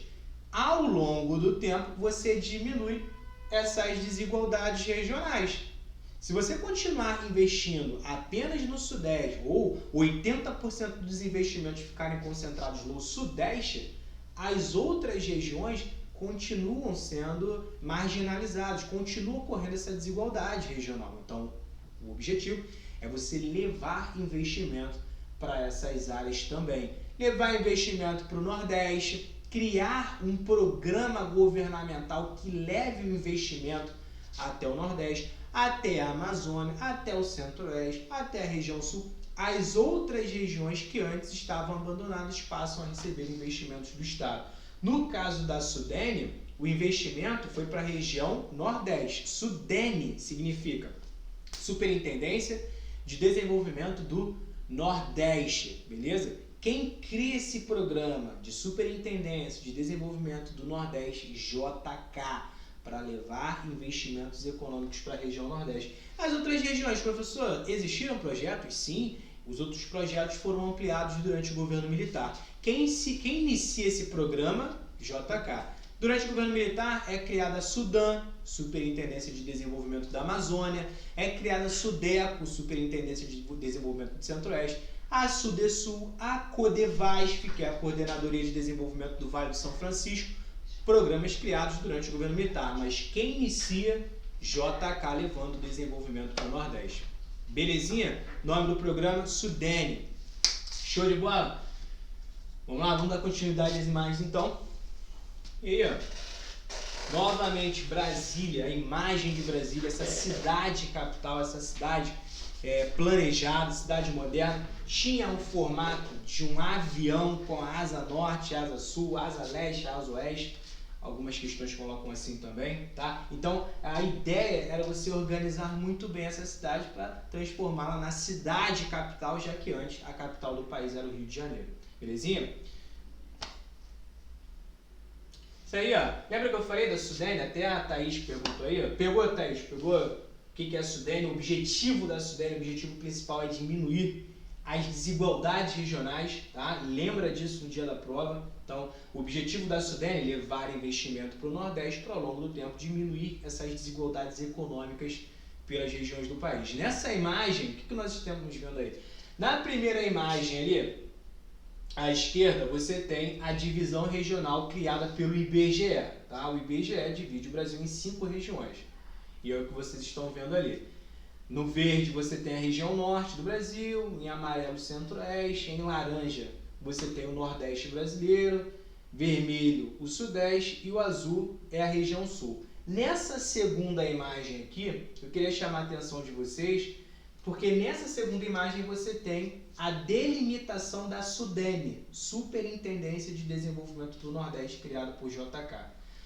ao longo do tempo você diminui essas desigualdades regionais. Se você continuar investindo apenas no Sudeste ou 80% dos investimentos ficarem concentrados no Sudeste, as outras regiões continuam sendo marginalizadas, continua ocorrendo essa desigualdade regional. Então, o objetivo é você levar investimento para essas áreas também. Levar investimento para o Nordeste, criar um programa governamental que leve o investimento até o Nordeste, até a Amazônia, até o Centro-Oeste, até a região Sul. As outras regiões que antes estavam abandonadas passam a receber investimentos do Estado. No caso da Sudene, o investimento foi para a região Nordeste. Sudene significa Superintendência de Desenvolvimento do Nordeste, beleza? Quem cria esse programa de Superintendência de Desenvolvimento do Nordeste, JK, para levar investimentos econômicos para a região Nordeste. As outras regiões, professor, existiram projetos? Sim, os outros projetos foram ampliados durante o governo militar. Quem inicia esse programa? JK. Durante o governo militar é criada a Sudan, Superintendência de Desenvolvimento da Amazônia, é criada a Sudeco, Superintendência de Desenvolvimento do Centro-Oeste, a Sudesul, a Codevasf, que é a Coordenadoria de Desenvolvimento do Vale do São Francisco, programas criados durante o governo militar, mas quem inicia? JK, levando o desenvolvimento para o Nordeste. Belezinha? Nome do programa, Sudene. Show de bola? Vamos lá, vamos dar continuidade às imagens então. E aí, ó, novamente Brasília, a imagem de Brasília, essa cidade capital, essa cidade planejada, cidade moderna, tinha um formato de um avião com a asa norte, asa sul, asa leste, asa oeste. Algumas questões colocam assim também, tá? Então, a ideia era você organizar muito bem essa cidade para transformá-la na cidade capital, já que antes a capital do país era o Rio de Janeiro. Belezinha? Isso aí, ó. Lembra que eu falei da Sudene? Até a Thaís perguntou aí, ó. Pegou, Thaís? Pegou o que é a Sudene? O objetivo da Sudene, o objetivo principal é diminuir as desigualdades regionais, tá? Lembra disso no dia da prova. Então, o objetivo da Sudene é levar investimento para o Nordeste para, ao longo do tempo, diminuir essas desigualdades econômicas pelas regiões do país. Nessa imagem, o que nós estamos vendo aí? Na primeira imagem ali, à esquerda, você tem a divisão regional criada pelo IBGE. Tá? O IBGE divide o Brasil em 5 regiões. E é o que vocês estão vendo ali. No verde você tem a região norte do Brasil, em amarelo o centro-oeste, em laranja você tem o nordeste brasileiro, vermelho o sudeste e o azul é a região sul. Nessa segunda imagem aqui, eu queria chamar a atenção de vocês, porque nessa segunda imagem você tem a delimitação da Sudene, Superintendência de Desenvolvimento do Nordeste, criado por JK.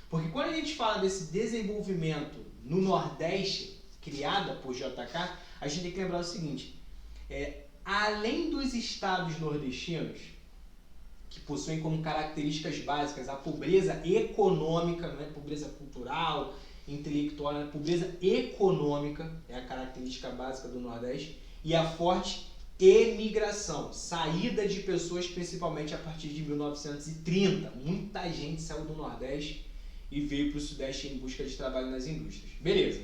Porque quando a gente fala desse desenvolvimento no Nordeste, criada por JK, a gente tem que lembrar o seguinte, além dos estados nordestinos, que possuem como características básicas a pobreza econômica, não é pobreza cultural, intelectual, não é pobreza econômica, é a característica básica do Nordeste, e a forte emigração, saída de pessoas principalmente a partir de 1930. Muita gente saiu do Nordeste e veio para o Sudeste em busca de trabalho nas indústrias. Beleza.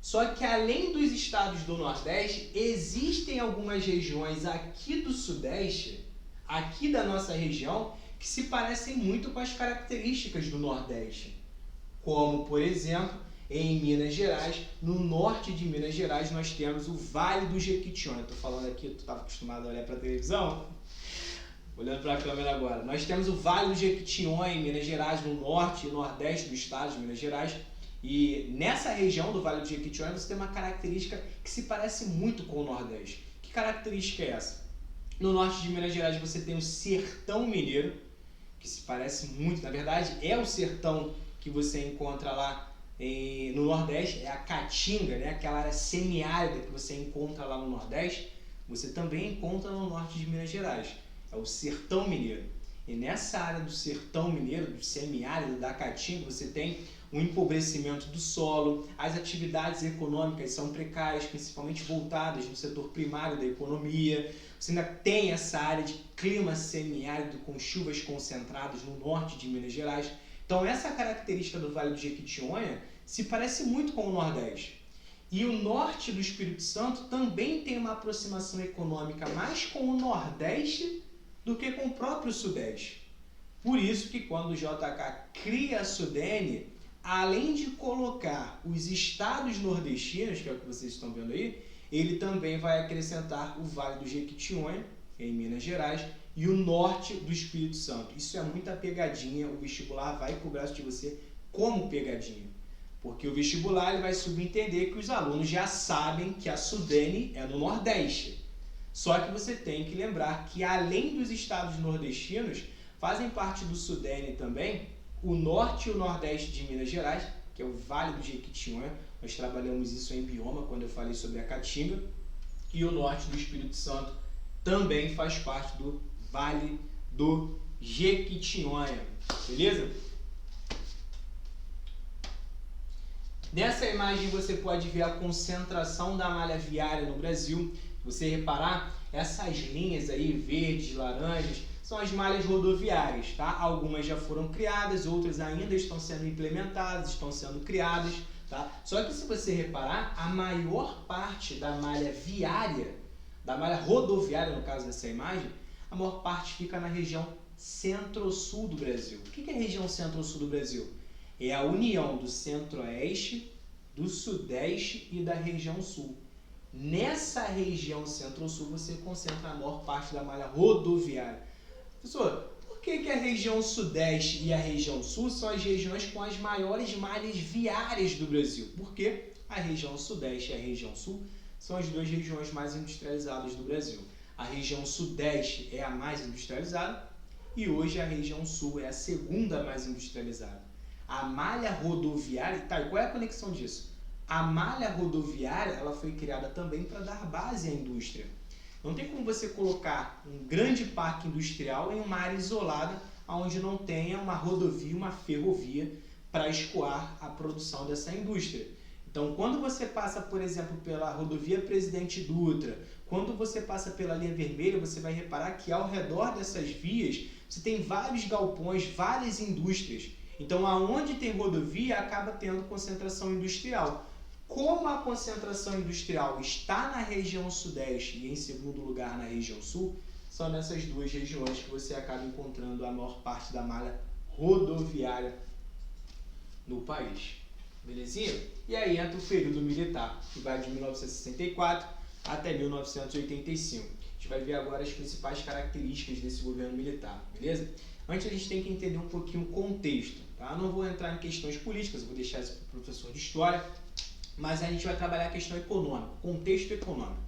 Só que além dos estados do Nordeste, existem algumas regiões aqui do Sudeste, aqui da nossa região, que se parecem muito com as características do Nordeste. Como, por exemplo, em Minas Gerais, no norte de Minas Gerais, nós temos o Vale do Jequitinhonha. Estou falando aqui, tu estava acostumado a olhar para a televisão? Olhando para a câmera agora. Nós temos o Vale do Jequitinhonha em Minas Gerais, no norte e nordeste do estado de Minas Gerais. E nessa região do Vale do Jequitinhonha você tem uma característica que se parece muito com o Nordeste. Que característica é essa? No norte de Minas Gerais você tem o sertão mineiro, que se parece muito, na verdade é o sertão que você encontra lá no Nordeste, é a Caatinga, né? Aquela área semiárida que você encontra lá no Nordeste, você também encontra no norte de Minas Gerais, é o sertão mineiro. E nessa área do sertão mineiro, do semiárido, da Caatinga, você tem o empobrecimento do solo, as atividades econômicas são precárias, principalmente voltadas no setor primário da economia. Você ainda tem essa área de clima semiárido com chuvas concentradas no norte de Minas Gerais. Então essa característica do Vale do Jequitinhonha se parece muito com o Nordeste. E o norte do Espírito Santo também tem uma aproximação econômica mais com o Nordeste do que com o próprio Sudeste. Por isso que quando o JK cria a Sudene, além de colocar os estados nordestinos, que é o que vocês estão vendo aí, ele também vai acrescentar o Vale do Jequitinhonha, que é em Minas Gerais, e o norte do Espírito Santo. Isso é muita pegadinha, o vestibular vai cobrar de você como pegadinha. Porque o vestibular ele vai subentender que os alunos já sabem que a Sudene é no Nordeste. Só que você tem que lembrar que além dos estados nordestinos, fazem parte do Sudene também o norte e o nordeste de Minas Gerais, que é o Vale do Jequitinhonha. Nós trabalhamos isso em bioma quando eu falei sobre a Caatinga. E o norte do Espírito Santo também faz parte do Vale do Jequitinhonha. Beleza? Nessa imagem você pode ver a concentração da malha viária no Brasil. Se você reparar, essas linhas aí, verdes, laranjas, são as malhas rodoviárias, tá? Algumas já foram criadas, outras ainda estão sendo implementadas, estão sendo criadas, tá? Só que se você reparar, a maior parte da malha viária, da malha rodoviária no caso dessa imagem, a maior parte fica na região centro-sul do Brasil. O que é a região centro-sul do Brasil? É a união do centro-oeste, do sudeste e da região sul. Nessa região centro-sul você concentra a maior parte da malha rodoviária. Professor, por que a região sudeste e a região sul são as regiões com as maiores malhas viárias do Brasil? Porque a região sudeste e a região sul são as duas regiões mais industrializadas do Brasil. A região sudeste é a mais industrializada e hoje a região sul é a segunda mais industrializada. A malha rodoviária, tá, e qual é a conexão disso? A malha rodoviária ela foi criada também para dar base à indústria. Não tem como você colocar um grande parque industrial em uma área isolada onde não tenha uma rodovia, uma ferrovia para escoar a produção dessa indústria. Então, quando você passa, por exemplo, pela rodovia Presidente Dutra, quando você passa pela linha vermelha, você vai reparar que ao redor dessas vias você tem vários galpões, várias indústrias. Então, aonde tem rodovia, acaba tendo concentração industrial. Como a concentração industrial está na região sudeste e em segundo lugar na região sul, são nessas duas regiões que você acaba encontrando a maior parte da malha rodoviária no país. Belezinha? E aí entra o período militar, que vai de 1964 até 1985. A gente vai ver agora as principais características desse governo militar, beleza? Antes a gente tem que entender um pouquinho o contexto, tá? Não vou entrar em questões políticas, eu vou deixar isso para o professor de história, mas a gente vai trabalhar a questão econômica, contexto econômico.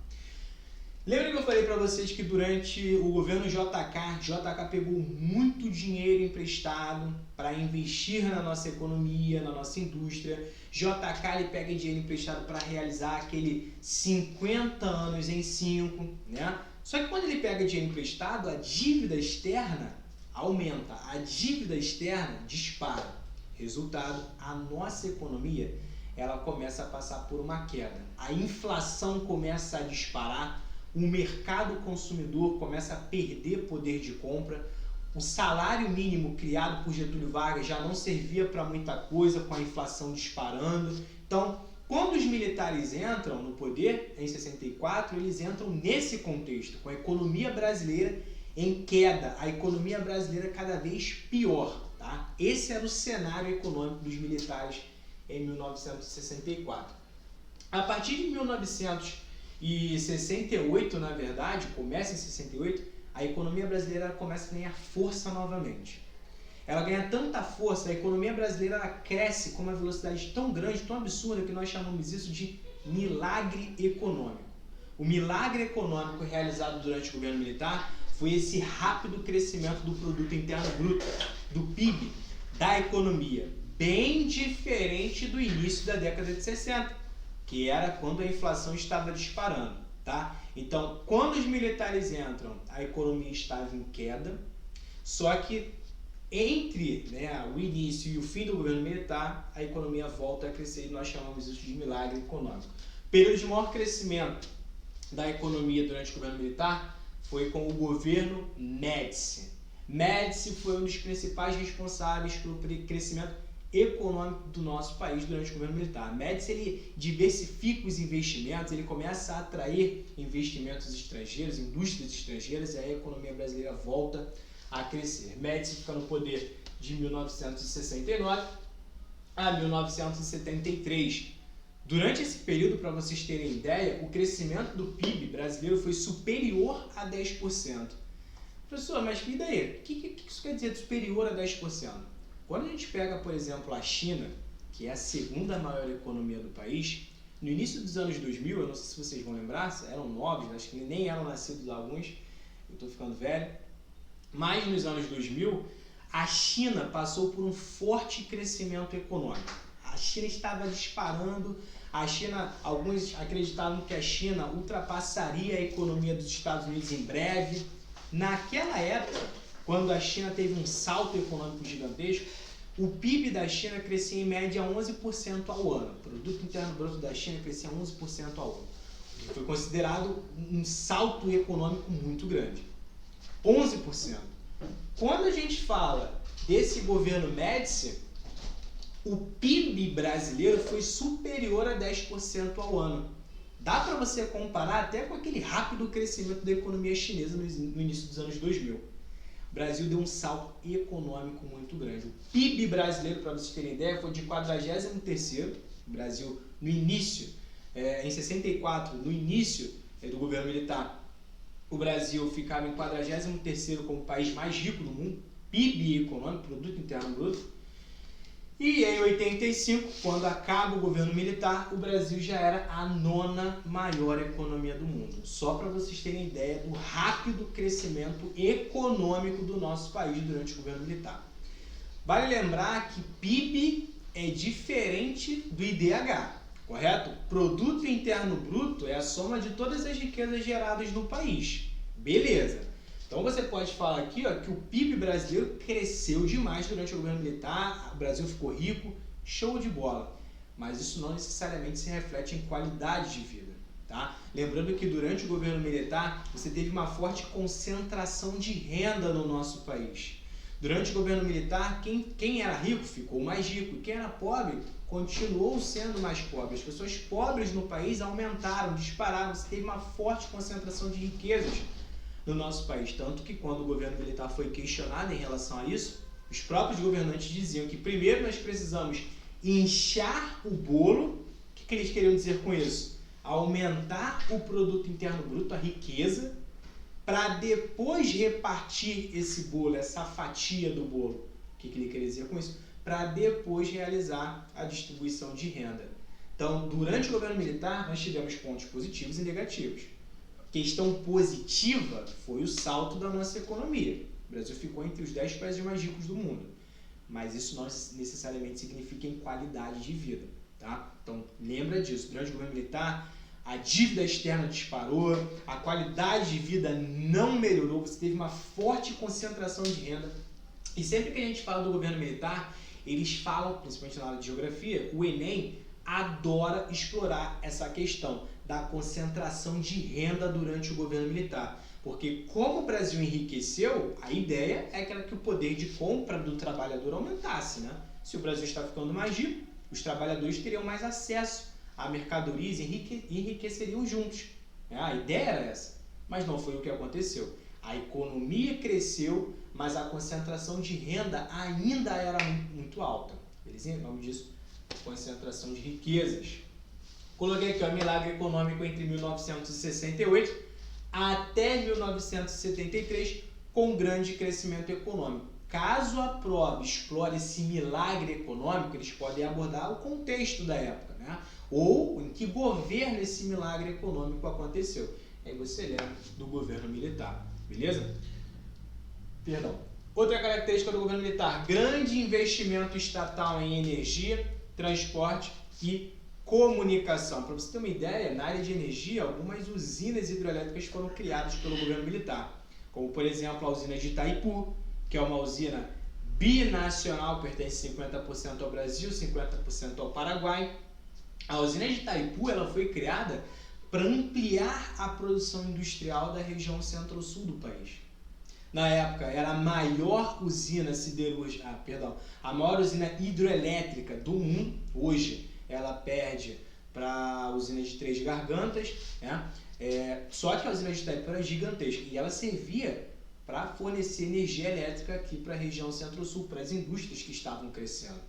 Lembra que eu falei para vocês que durante o governo JK pegou muito dinheiro emprestado para investir na nossa economia, na nossa indústria. JK ele pega dinheiro emprestado para realizar aquele 50 anos em 5, né? Só que quando ele pega dinheiro emprestado, a dívida externa aumenta, a dívida externa dispara. Resultado, a nossa economia ela começa a passar por uma queda. A inflação começa a disparar, o mercado consumidor começa a perder poder de compra, o salário mínimo criado por Getúlio Vargas já não servia para muita coisa com a inflação disparando. Então, quando os militares entram no poder, em 64, eles entram nesse contexto, com a economia brasileira em queda, a economia brasileira cada vez pior. Tá? Esse era o cenário econômico dos militares em 1964. A partir de 1968, na verdade, começa em 68, a economia brasileira começa a ganhar força novamente. Ela ganha tanta força, a economia brasileira ela cresce com uma velocidade tão grande, tão absurda, que nós chamamos isso de milagre econômico. O milagre econômico realizado durante o governo militar foi esse rápido crescimento do produto interno bruto, do PIB, da economia. Bem diferente do início da década de 60, que era quando a inflação estava disparando, tá? Então, quando os militares entram, a economia estava em queda, só que entre o início e o fim do governo militar, a economia volta a crescer e nós chamamos isso de milagre econômico. O período de maior crescimento da economia durante o governo militar foi com o governo Médici. Médici foi um dos principais responsáveis pelo crescimento econômico do nosso país durante o governo militar. Médici ele diversifica os investimentos, ele começa a atrair investimentos estrangeiros, indústrias estrangeiras, e aí a economia brasileira volta a crescer. Médici fica no poder de 1969 a 1973. Durante esse período, para vocês terem ideia, o crescimento do PIB brasileiro foi superior a 10%. Professor, mas e daí? O que isso quer dizer de superior a 10%? Quando a gente pega, por exemplo, a China, que é a segunda maior economia do país, no início dos anos 2000, eu não sei se vocês vão lembrar, eram novos, acho que nem eram nascidos alguns, eu estou ficando velho, mas nos anos 2000, a China passou por um forte crescimento econômico. A China estava disparando, alguns acreditavam que a China ultrapassaria a economia dos Estados Unidos em breve. Naquela época, quando a China teve um salto econômico gigantesco, o PIB da China crescia em média 11% ao ano. O produto interno bruto da China crescia 11% ao ano. Foi considerado um salto econômico muito grande. 11%. Quando a gente fala desse governo Médici, o PIB brasileiro foi superior a 10% ao ano. Dá para você comparar até com aquele rápido crescimento da economia chinesa no início dos anos 2000. O Brasil deu um salto econômico muito grande. O PIB brasileiro, para vocês terem ideia, foi de 43º. O Brasil, no início, em 64, no início do governo militar, o Brasil ficava em 43º como o país mais rico do mundo, PIB econômico, Produto Interno Bruto. E em 85, quando acaba o governo militar, o Brasil já era a 9ª maior economia do mundo. Só para vocês terem ideia do rápido crescimento econômico do nosso país durante o governo militar. Vale lembrar que PIB é diferente do IDH, correto? Produto Interno Bruto é a soma de todas as riquezas geradas no país. Beleza. Então você pode falar aqui que o PIB brasileiro cresceu demais durante o governo militar, o Brasil ficou rico, show de bola. Mas isso não necessariamente se reflete em qualidade de vida. Tá? Lembrando que durante o governo militar você teve uma forte concentração de renda no nosso país. Durante o governo militar, quem era rico ficou mais rico, e quem era pobre continuou sendo mais pobre. As pessoas pobres no país aumentaram, dispararam, você teve uma forte concentração de riquezas no nosso país. Tanto que quando o governo militar foi questionado em relação a isso, os próprios governantes diziam que primeiro nós precisamos inchar o bolo. O que eles queriam dizer com isso? Aumentar o produto interno bruto, a riqueza, para depois repartir esse bolo, essa fatia do bolo. O que ele queria dizer com isso? Para depois realizar a distribuição de renda. Então, durante o governo militar, nós tivemos pontos positivos e negativos. Questão positiva foi o salto da nossa economia. O Brasil ficou entre os 10 países mais ricos do mundo. Mas isso não necessariamente significa em qualidade de vida. Tá? Então, lembra disso. Durante o governo militar, a dívida externa disparou, a qualidade de vida não melhorou, você teve uma forte concentração de renda. E sempre que a gente fala do governo militar, eles falam, principalmente na área de geografia, o Enem adora explorar essa questão da concentração de renda durante o governo militar. Porque como o Brasil enriqueceu, a ideia é que o poder de compra do trabalhador aumentasse. Né? Se o Brasil está ficando mais rico, os trabalhadores teriam mais acesso a mercadorias e enriqueceriam juntos. A ideia era essa, mas não foi o que aconteceu. A economia cresceu, mas a concentração de renda ainda era muito alta. Belezinha? Em nome disso, concentração de riquezas. Coloquei aqui o milagre econômico entre 1968 até 1973, com grande crescimento econômico. Caso a prova explore esse milagre econômico, eles podem abordar o contexto da época, né? Ou em que governo esse milagre econômico aconteceu. Aí você lembra do governo militar, beleza? Perdão. Outra característica do governo militar: grande investimento estatal em energia, transporte e comunicação. Para você ter uma ideia, na área de energia, algumas usinas hidrelétricas foram criadas pelo governo militar, como por exemplo a usina de Itaipu, que é uma usina binacional, pertence 50% ao Brasil, 50% ao Paraguai. A usina de Itaipu ela foi criada para ampliar a produção industrial da região centro-sul do país. Na época, era a maior usina siderúrgica, a maior usina hidrelétrica do mundo. Hoje, ela perde para a usina de Três Gargantas, né? Só que a usina de Itaipu era gigantesca e ela servia para fornecer energia elétrica aqui para a região centro-sul, para as indústrias que estavam crescendo.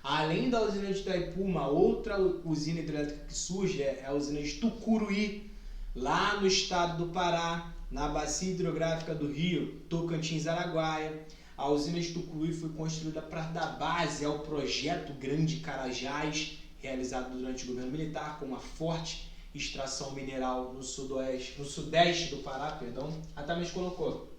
Além da usina de Itaipu, uma outra usina hidrelétrica que surge é a usina de Tucuruí, lá no estado do Pará, na bacia hidrográfica do Rio Tocantins-Araguaia. A usina de Tucuruí foi construída para dar base ao projeto Grande Carajás, realizado durante o governo militar, com uma forte extração mineral no sudeste do Pará, A Thames colocou.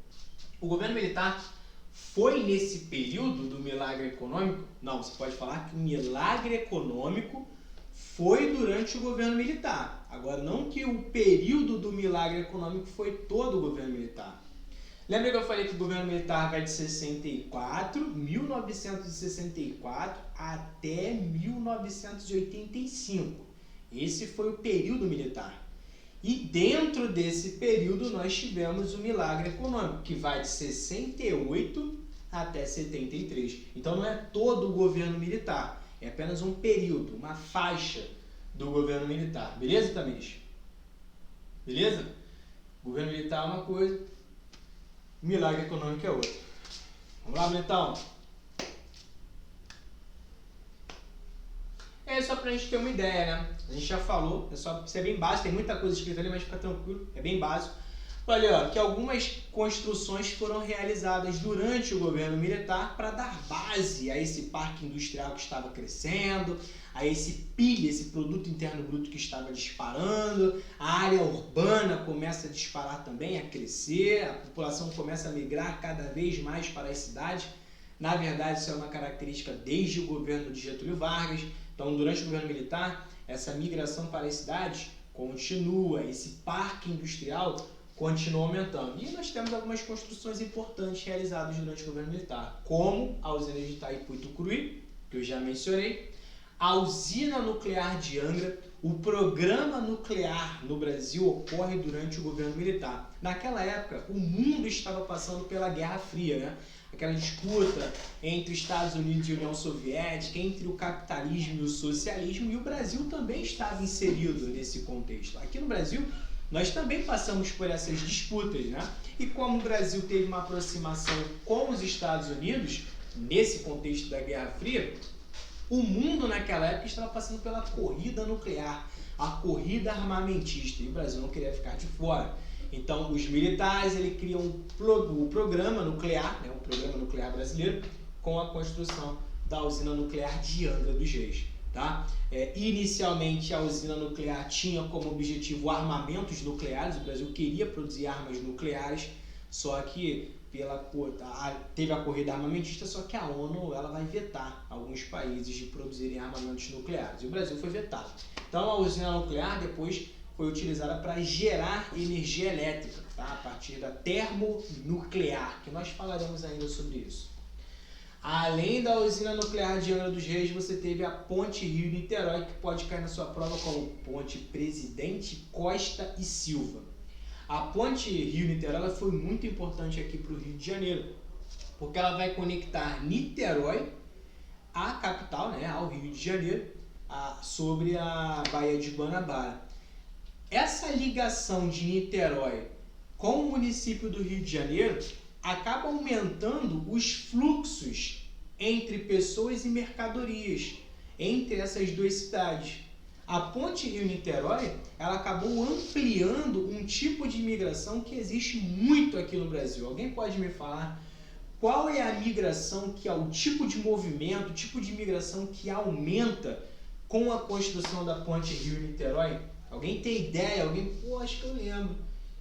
O governo militar foi nesse período do milagre econômico? Não, você pode falar que o milagre econômico foi durante o governo militar. Agora, não que o período do milagre econômico foi todo o governo militar. Lembra que eu falei que o governo militar vai de 1964 até 1985. Esse foi o período militar. E dentro desse período nós tivemos o milagre econômico, que vai de 68 até 73. Então não é todo o governo militar, é apenas um período, uma faixa do governo militar. Beleza, Tamires? Beleza? Governo militar é uma coisa, milagre econômico é outra. Vamos lá, Militão? É só pra gente ter uma ideia, né? A gente já falou, é só ser bem básico, tem muita coisa escrita ali, mas fica tranquilo, é bem básico. Olha, ó, que algumas construções foram realizadas durante o governo militar para dar base a esse parque industrial que estava crescendo, a esse PIB, esse produto interno bruto que estava disparando, a área urbana começa a disparar também, a crescer, a população começa a migrar cada vez mais para as cidades. Na verdade, isso é uma característica desde o governo de Getúlio Vargas. Então, durante o governo militar, essa migração para as cidades continua, esse parque industrial continua aumentando. E nós temos algumas construções importantes realizadas durante o governo militar, como a usina de Itaipu e Tucuruí, que eu já mencionei, a usina nuclear de Angra. O programa nuclear no Brasil ocorre durante o governo militar. Naquela época, o mundo estava passando pela Guerra Fria, né? Aquela disputa entre Estados Unidos e União Soviética, entre o capitalismo e o socialismo, e o Brasil também estava inserido nesse contexto. Aqui no Brasil, nós também passamos por essas disputas, né? E como o Brasil teve uma aproximação com os Estados Unidos, nesse contexto da Guerra Fria, o mundo naquela época estava passando pela corrida nuclear, a corrida armamentista, e o Brasil não queria ficar de fora. Então, os militares criam o programa nuclear, né, o programa nuclear brasileiro, com a construção da usina nuclear de Angra dos Reis. Tá? Inicialmente, a usina nuclear tinha como objetivo armamentos nucleares, o Brasil queria produzir armas nucleares, só que teve a corrida armamentista, só que a ONU ela vai vetar alguns países de produzirem armamentos nucleares, e o Brasil foi vetado. Então, a usina nuclear depois foi utilizada para gerar energia elétrica, tá? A partir da termonuclear, que nós falaremos ainda sobre isso. Além da usina nuclear de Angra dos Reis, você teve a Ponte Rio-Niterói, que pode cair na sua prova como Ponte Presidente Costa e Silva. A Ponte Rio-Niterói foi muito importante aqui para o Rio de Janeiro, porque ela vai conectar Niterói, a capital, né, ao Rio de Janeiro, sobre a Baía de Guanabara. Essa ligação de Niterói com o município do Rio de Janeiro acaba aumentando os fluxos entre pessoas e mercadorias entre essas duas cidades. A Ponte Rio-Niterói ela acabou ampliando um tipo de migração que existe muito aqui no Brasil. Alguém pode me falar qual é a migração que é o tipo de movimento, o tipo de migração que aumenta com a construção da Ponte Rio-Niterói? Alguém tem ideia? Acho que eu lembro.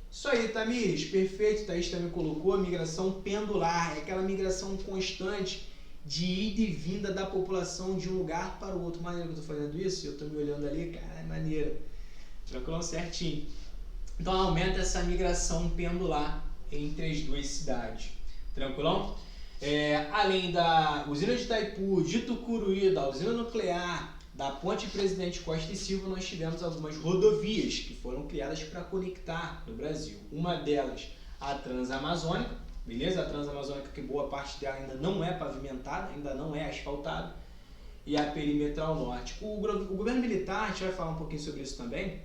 Isso aí, Tamires, perfeito. Thaís também colocou a migração pendular. É aquela migração constante de ida e vinda da população de um lugar para o outro. Maneiro que eu estou fazendo isso? Eu estou me olhando ali, cara, é maneiro. Tranquilo, certinho. Então aumenta essa migração pendular entre as duas cidades. Tranquilão? Além da usina de Itaipu, de Tucuruí, da usina nuclear, da Ponte Presidente Costa e Silva, nós tivemos algumas rodovias que foram criadas para conectar no Brasil. Uma delas, a Transamazônica, beleza? A Transamazônica, que boa parte dela ainda não é pavimentada, ainda não é asfaltada, e a Perimetral Norte. O governo militar, a gente vai falar um pouquinho sobre isso também,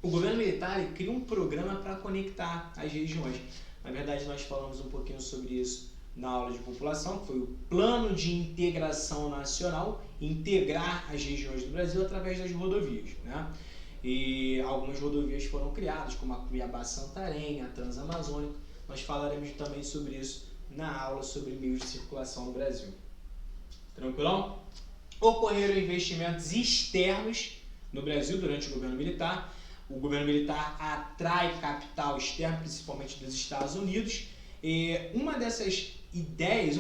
o governo militar cria um programa para conectar as regiões. Na verdade, nós falamos um pouquinho sobre isso na aula de população, que foi o Plano de Integração Nacional, integrar as regiões do Brasil através das rodovias, né? E algumas rodovias foram criadas, como a Cuiabá-Santarém, a Transamazônica. Nós falaremos também sobre isso na aula sobre meios de circulação no Brasil. Tranquilão? Ocorreram investimentos externos no Brasil durante o governo militar. O governo militar atrai capital externo, principalmente dos Estados Unidos. E uma dessas ideias,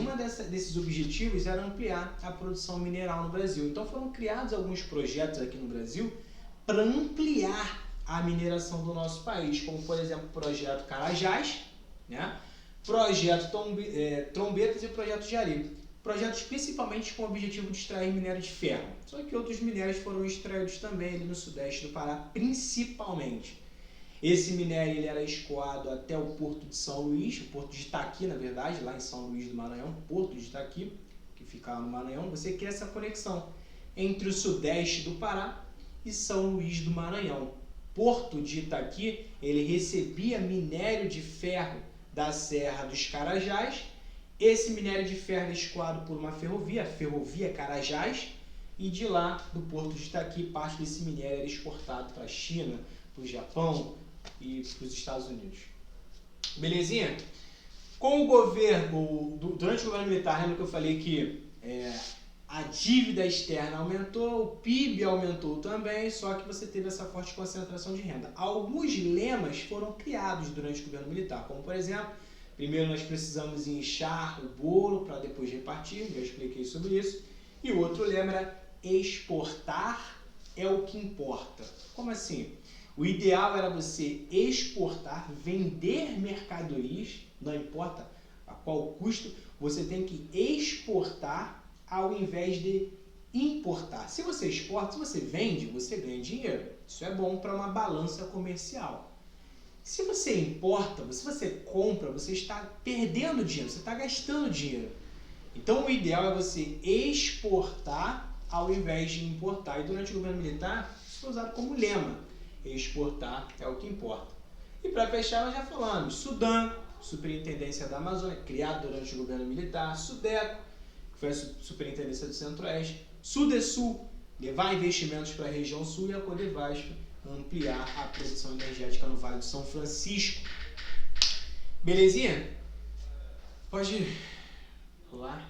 desses objetivos era ampliar a produção mineral no Brasil. Então foram criados alguns projetos aqui no Brasil para ampliar a mineração do nosso país, como por exemplo o projeto Carajás, né? Projeto Trombetas e o projeto Jari. Projetos principalmente com o objetivo de extrair minério de ferro. Só que outros minérios foram extraídos também ali no sudeste do Pará, principalmente. Esse minério ele era escoado até o Porto de São Luís, o Porto de Itaqui, na verdade, lá em São Luís do Maranhão, Porto de Itaqui, que fica lá no Maranhão. Você quer essa conexão entre o sudeste do Pará e São Luís do Maranhão. Porto de Itaqui, ele recebia minério de ferro da Serra dos Carajás. Esse minério de ferro era escoado por uma ferrovia, a Ferrovia Carajás, e de lá, do Porto de Itaqui, parte desse minério era exportado para a China, para o Japão e para os Estados Unidos. Belezinha? Com o governo, durante o governo militar, lembra que eu falei que a dívida externa aumentou, o PIB aumentou também, só que você teve essa forte concentração de renda. Alguns lemas foram criados durante o governo militar, como por exemplo, primeiro nós precisamos inchar o bolo para depois repartir, já expliquei sobre isso. E o outro lema era exportar é o que importa. Como assim? O ideal era você exportar, vender mercadorias, não importa a qual custo, você tem que exportar ao invés de importar. Se você exporta, se você vende, você ganha dinheiro. Isso é bom para uma balança comercial. Se você importa, se você compra, você está perdendo dinheiro, você está gastando dinheiro. Então o ideal é você exportar ao invés de importar. E durante o governo militar, isso foi usado como lema. Exportar é o que importa. E para fechar, nós já falamos. Sudã, Superintendência da Amazônia, criado durante o governo militar. Sudeco, que foi a Superintendência do Centro-Oeste. Sudesul, levar investimentos para a região sul. E a Codevasf, ampliar a produção energética no Vale do São Francisco. Belezinha? Pode rolar.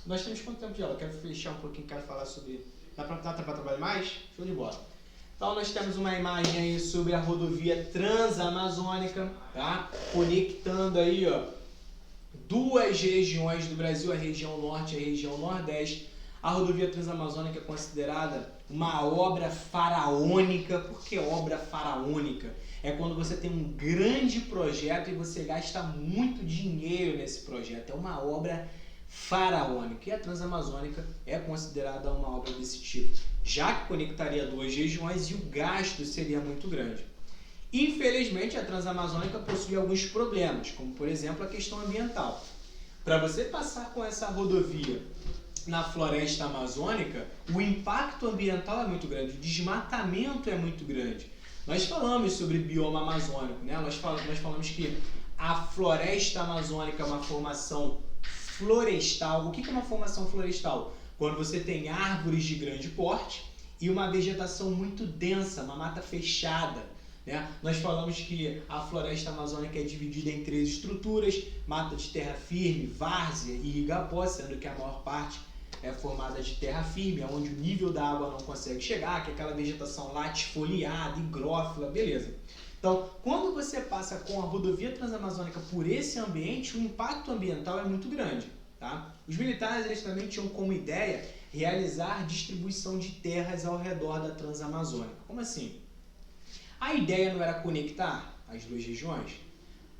Nós temos quanto tempo de aula? Quero fechar um pouquinho, quero falar sobre... Dá para trabalhar mais? Show de bola. Então nós temos uma imagem aí sobre a rodovia Transamazônica, tá? Conectando aí, ó, duas regiões do Brasil, a região norte e a região nordeste. A rodovia Transamazônica é considerada uma obra faraônica. Por que obra faraônica? É quando você tem um grande projeto e você gasta muito dinheiro nesse projeto. É uma obra faraônica. E a Transamazônica é considerada uma obra desse tipo, já que conectaria duas regiões e o gasto seria muito grande. Infelizmente, a Transamazônica possui alguns problemas, como por exemplo a questão ambiental. Para você passar com essa rodovia na floresta amazônica, o impacto ambiental é muito grande, o desmatamento é muito grande. Nós falamos sobre bioma amazônico, né? Nós falamos que a floresta amazônica é uma formação florestal. O que é uma formação florestal? Quando você tem árvores de grande porte e uma vegetação muito densa, uma mata fechada, né? Nós falamos que a floresta amazônica é dividida em 3 estruturas: mata de terra firme, várzea e igapó, sendo que a maior parte é formada de terra firme, onde o nível da água não consegue chegar, que é aquela vegetação latifoliada, higrófila, beleza. Então, quando você passa com a rodovia Transamazônica por esse ambiente, o impacto ambiental é muito grande, tá? Os militares eles também tinham como ideia realizar distribuição de terras ao redor da Transamazônica. Como assim? A ideia não era conectar as duas regiões?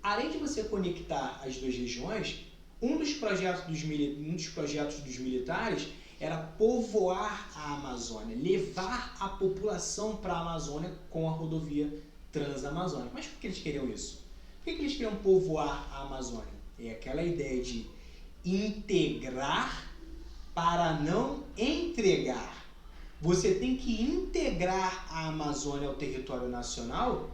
Além de você conectar as duas regiões, um dos projetos dos militares era povoar a Amazônia, levar a população para a Amazônia com a rodovia Transamazônica. Mas por que eles queriam isso? Por que eles queriam povoar a Amazônia? É aquela ideia de integrar para não entregar. Você tem que integrar a Amazônia ao território nacional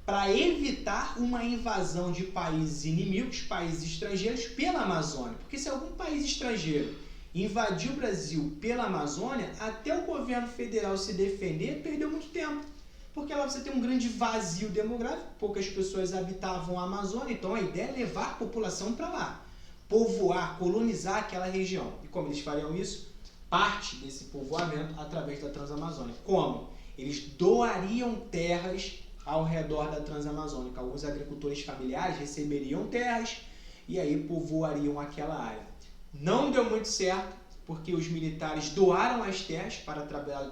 para evitar uma invasão de países inimigos, países estrangeiros, pela Amazônia. Porque se algum país estrangeiro invadir o Brasil pela Amazônia, até o governo federal se defender, perdeu muito tempo. Porque lá você tem um grande vazio demográfico, poucas pessoas habitavam a Amazônia, então a ideia é levar a população para lá, povoar, colonizar aquela região. E como eles fariam isso? Parte desse povoamento através da Transamazônica. Como? Eles doariam terras ao redor da Transamazônica. Alguns agricultores familiares receberiam terras e aí povoariam aquela área. Não deu muito certo, porque os militares doaram as terras para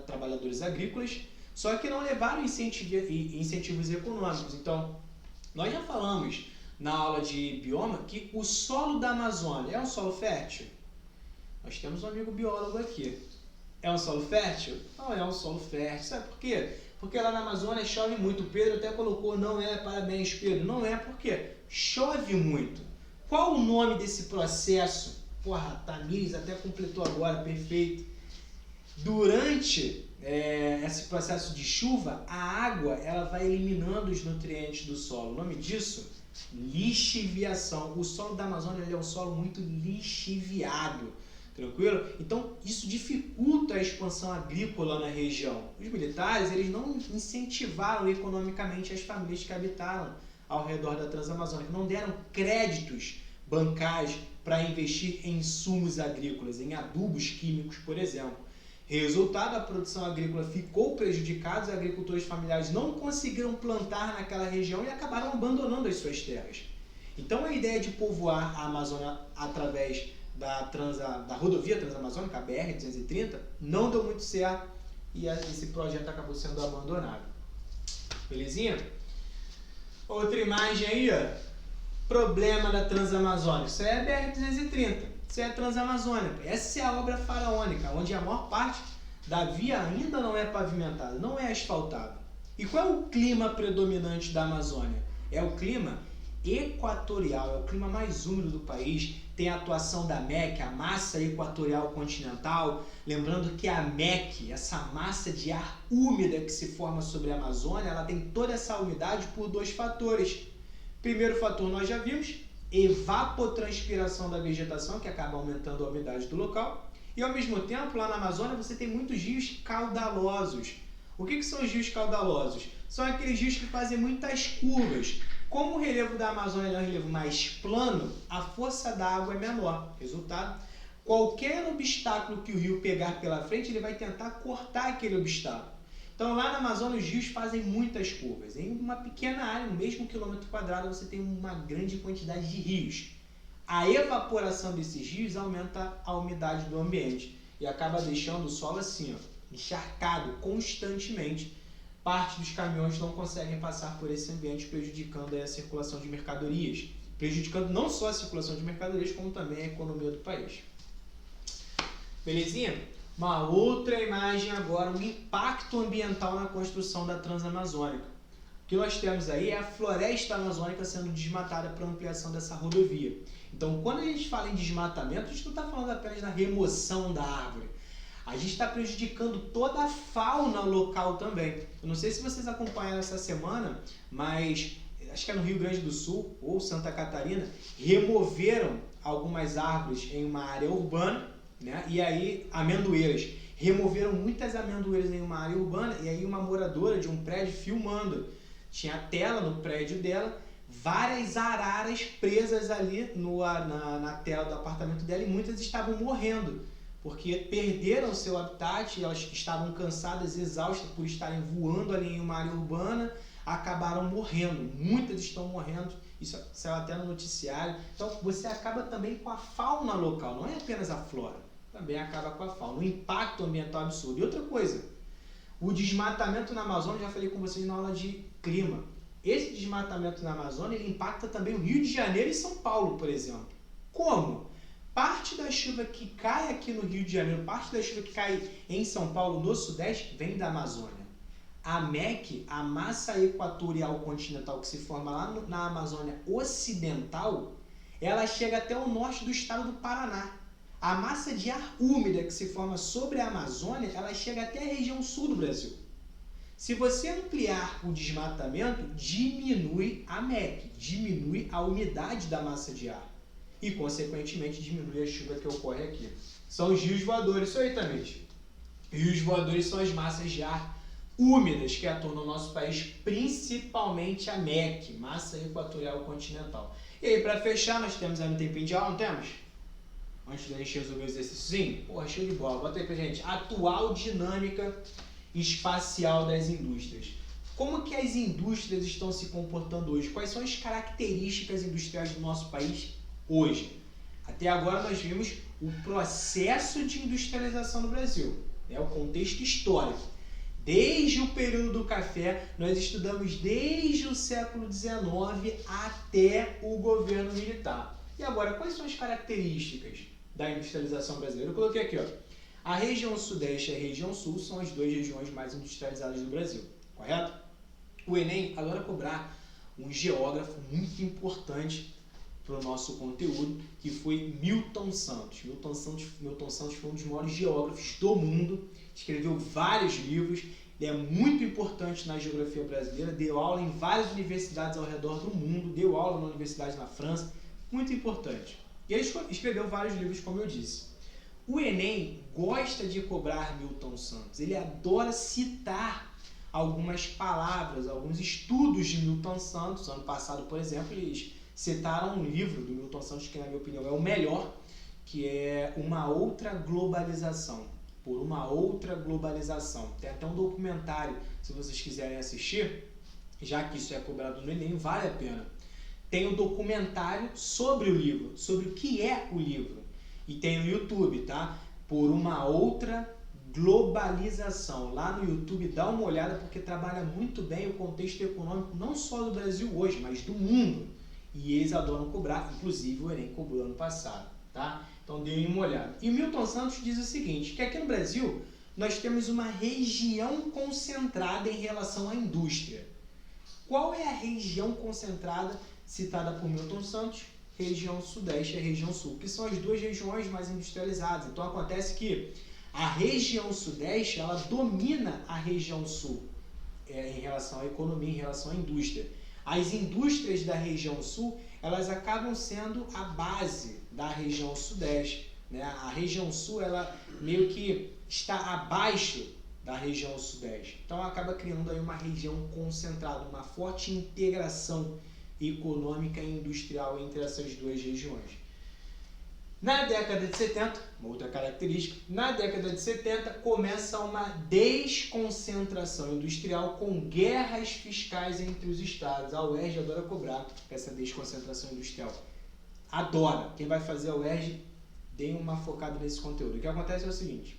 trabalhadores agrícolas, só que não levaram incentivos econômicos. Então, nós já falamos na aula de bioma que o solo da Amazônia é um solo fértil? Nós temos um amigo biólogo aqui. É um solo fértil? Não é um solo fértil. Sabe por quê? Porque lá na Amazônia chove muito. O Pedro até colocou, não é, parabéns Pedro. Não é, por quê? Chove muito. Qual o nome desse processo? Porra, Tamires até completou agora, perfeito. Durante esse processo de chuva, a água ela vai eliminando os nutrientes do solo. O nome disso? Lixiviação. O solo da Amazônia ele é um solo muito lixiviado. Tranquilo? Então, isso dificulta a expansão agrícola na região. Os militares eles não incentivaram economicamente as famílias que habitaram ao redor da Transamazônica. Não deram créditos bancários para investir em insumos agrícolas, em adubos químicos, por exemplo. Resultado, a produção agrícola ficou prejudicada, os agricultores familiares não conseguiram plantar naquela região e acabaram abandonando as suas terras. Então, a ideia de povoar a Amazônia através da rodovia Transamazônica, a BR-230, não deu muito certo e esse projeto acabou sendo abandonado. Belezinha? Outra imagem aí, ó. Problema da Transamazônica. Isso é a BR-230, isso é a Transamazônica. Essa é a obra faraônica, onde a maior parte da via ainda não é pavimentada, não é asfaltada. E qual é o clima predominante da Amazônia? É o clima equatorial, é o clima mais úmido do país. Tem a atuação da MEC, a massa equatorial continental. Lembrando que a MEC, essa massa de ar úmida que se forma sobre a Amazônia, ela tem toda essa umidade por dois fatores. Primeiro fator nós já vimos, evapotranspiração da vegetação, que acaba aumentando a umidade do local. E ao mesmo tempo, lá na Amazônia, você tem muitos rios caudalosos. O que são os rios caudalosos? São aqueles rios que fazem muitas curvas. Como o relevo da Amazônia é um relevo mais plano, a força da água é menor. Resultado, qualquer obstáculo que o rio pegar pela frente, ele vai tentar cortar aquele obstáculo. Então, lá na Amazônia, os rios fazem muitas curvas. Em uma pequena área, no mesmo quilômetro quadrado, você tem uma grande quantidade de rios. A evaporação desses rios aumenta a umidade do ambiente e acaba deixando o solo assim, ó, encharcado constantemente. Parte dos caminhões não conseguem passar por esse ambiente, prejudicando a circulação de mercadorias. Prejudicando não só a circulação de mercadorias, como também a economia do país. Belezinha? Uma outra imagem agora, o impacto ambiental na construção da Transamazônica. O que nós temos aí é a floresta amazônica sendo desmatada para ampliação dessa rodovia. Então, quando a gente fala em desmatamento, a gente não está falando apenas da remoção da árvore. A gente está prejudicando toda a fauna local também. Eu não sei se vocês acompanharam essa semana, mas acho que é no Rio Grande do Sul ou Santa Catarina, removeram algumas árvores em uma área urbana, né? E aí, amendoeiras. Removeram muitas amendoeiras em uma área urbana e aí uma moradora de um prédio filmando. Tinha tela no prédio dela, várias araras presas ali na tela do apartamento dela e muitas estavam morrendo, porque perderam seu habitat, elas estavam cansadas, exaustas por estarem voando ali em uma área urbana, acabaram morrendo. Muitas estão morrendo, isso saiu até no noticiário. Então você acaba também com a fauna local, não é apenas a flora, também acaba com a fauna. Um impacto ambiental absurdo. E outra coisa, o desmatamento na Amazônia, já falei com vocês na aula de clima. Esse desmatamento na Amazônia ele impacta também o Rio de Janeiro e São Paulo, por exemplo. Como? Parte da chuva que cai aqui no Rio de Janeiro, parte da chuva que cai em São Paulo, no Sudeste, vem da Amazônia. A MEC, a massa equatorial continental que se forma lá na Amazônia Ocidental, ela chega até o norte do estado do Paraná. A massa de ar úmida que se forma sobre a Amazônia, ela chega até a região sul do Brasil. Se você ampliar o desmatamento, diminui a MEC, diminui a umidade da massa de ar e, consequentemente, diminui a chuva que ocorre aqui. São os rios voadores, isso aí também. Rios voadores são as massas de ar úmidas que atuam no nosso país, principalmente a MEC, massa equatorial continental. E aí, para fechar, nós temos aí um tempinho de aula, não temos? Antes da gente resolver o exercíciozinho? Porra, show de bola. Bota aí pra gente. Atual dinâmica espacial das indústrias. Como que as indústrias estão se comportando hoje? Quais são as características industriais do nosso país hoje? Até agora nós vimos o processo de industrialização no Brasil, né? O contexto histórico. Desde o período do café, nós estudamos desde o século XIX até o governo militar. E agora, quais são as características da industrialização brasileira? Eu coloquei aqui, ó. A região sudeste e a região sul são as duas regiões mais industrializadas do Brasil, correto? O Enem adora cobrar um geógrafo muito importante para o nosso conteúdo, que foi Milton Santos. Milton Santos foi um dos maiores geógrafos do mundo, escreveu vários livros, ele é muito importante na geografia brasileira, deu aula em várias universidades ao redor do mundo, deu aula na universidade na França, muito importante. E ele escreveu vários livros, como eu disse. O Enem gosta de cobrar Milton Santos, ele adora citar algumas palavras, alguns estudos de Milton Santos. Ano passado, por exemplo, eles citaram um livro do Milton Santos, que na minha opinião é o melhor, que é Uma Outra Globalização. Por uma outra globalização. Tem até um documentário, se vocês quiserem assistir, já que isso é cobrado no Enem, vale a pena. Tem um documentário sobre o livro, sobre o que é o livro. E tem no YouTube, tá? Por uma outra globalização. Lá no YouTube, dá uma olhada, porque trabalha muito bem o contexto econômico, não só do Brasil hoje, mas do mundo. E eles adoram cobrar, inclusive o Enem cobrou ano passado, tá? Então dê uma olhada. E o Milton Santos diz o seguinte, que aqui no Brasil nós temos uma região concentrada em relação à indústria. Qual é a região concentrada citada por Milton Santos? Região Sudeste e a região Sul, que são as duas regiões mais industrializadas. Então acontece que a região Sudeste ela domina a região Sul em relação à economia, em relação à indústria. As indústrias da região Sul elas acabam sendo a base da região Sudeste, né? A região Sul ela meio que está abaixo da região Sudeste. Então acaba criando aí uma região concentrada, uma forte integração econômica e industrial entre essas duas regiões. Na década de 70, uma outra característica, na década de 70 começa uma desconcentração industrial com guerras fiscais entre os estados. A UERJ adora cobrar essa desconcentração industrial. Adora. Quem vai fazer a UERJ, dê uma focada nesse conteúdo. O que acontece é o seguinte.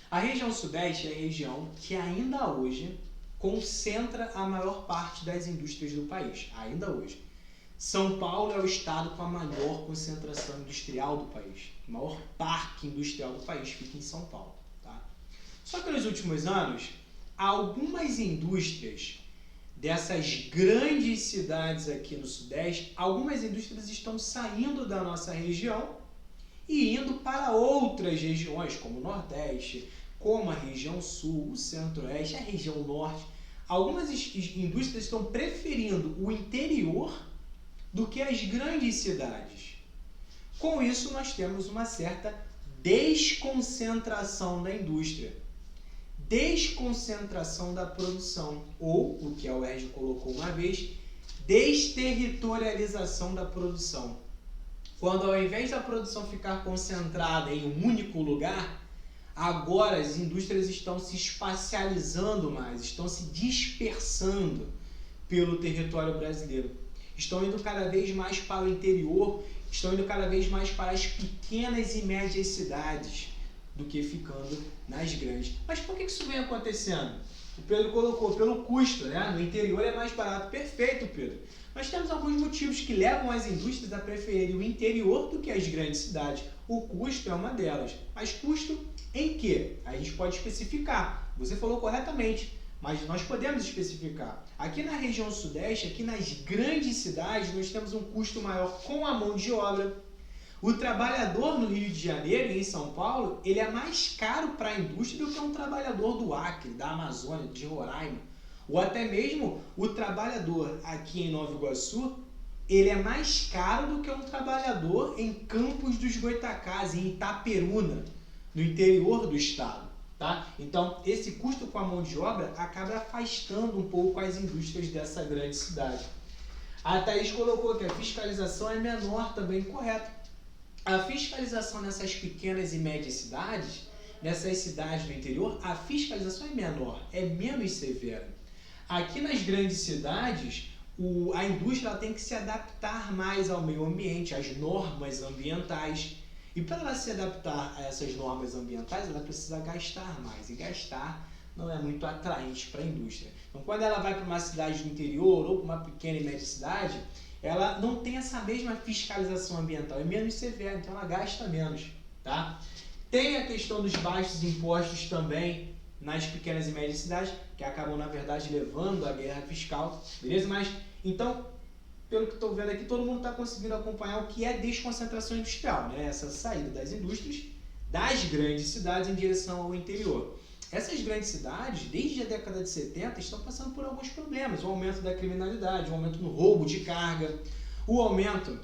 A região Sudeste é a região que ainda hoje concentra a maior parte das indústrias do país. Ainda hoje. São Paulo é o estado com a maior concentração industrial do país. O maior parque industrial do país fica em São Paulo. Tá? Só que nos últimos anos, algumas indústrias dessas grandes cidades aqui no Sudeste, algumas indústrias estão saindo da nossa região e indo para outras regiões, como o Nordeste, como a região Sul, o Centro-Oeste, a região Norte. Algumas indústrias estão preferindo o interior do que as grandes cidades. Com isso, nós temos uma certa desconcentração da indústria, desconcentração da produção, ou, o que a UERJ colocou uma vez, desterritorialização da produção. Quando ao invés da produção ficar concentrada em um único lugar, agora as indústrias estão se espacializando mais, estão se dispersando pelo território brasileiro. Estão indo cada vez mais para o interior, estão indo cada vez mais para as pequenas e médias cidades do que ficando nas grandes. Mas por que isso vem acontecendo? O Pedro colocou pelo custo, né? No interior é mais barato. Perfeito, Pedro. Nós temos alguns motivos que levam as indústrias a preferir o interior do que as grandes cidades. O custo é uma delas. Mas custo em quê? A gente pode especificar. Você falou corretamente, mas nós podemos especificar. Aqui na região Sudeste, aqui nas grandes cidades, nós temos um custo maior com a mão de obra, O trabalhador no Rio de Janeiro e em São Paulo, ele é mais caro para a indústria do que um trabalhador do Acre, da Amazônia, de Roraima. Ou até mesmo o trabalhador aqui em Nova Iguaçu, ele é mais caro do que um trabalhador em Campos dos Goytacazes, em Itaperuna, no interior do estado. Tá? Então, esse custo com a mão de obra acaba afastando um pouco as indústrias dessa grande cidade. A Thaís colocou que a fiscalização é menor também, correto. A fiscalização nessas pequenas e médias cidades, nessas cidades do interior, a fiscalização é menor, é menos severa. Aqui nas grandes cidades, a indústria ela tem que se adaptar mais ao meio ambiente, às normas ambientais. E para ela se adaptar a essas normas ambientais, ela precisa gastar mais. E gastar não é muito atraente para a indústria. Então, quando ela vai para uma cidade do interior ou para uma pequena e média cidade, ela não tem essa mesma fiscalização ambiental, é menos severa, então ela gasta menos. Tá? Tem a questão dos baixos impostos também nas pequenas e médias cidades, que acabam, na verdade, levando à guerra fiscal. Beleza? Mas, então, pelo que estou vendo aqui, todo mundo está conseguindo acompanhar o que é desconcentração industrial, né? Essa saída das indústrias das grandes cidades em direção ao interior. Essas grandes cidades, desde a década de 70, estão passando por alguns problemas. O aumento da criminalidade, o aumento no roubo de carga, o aumento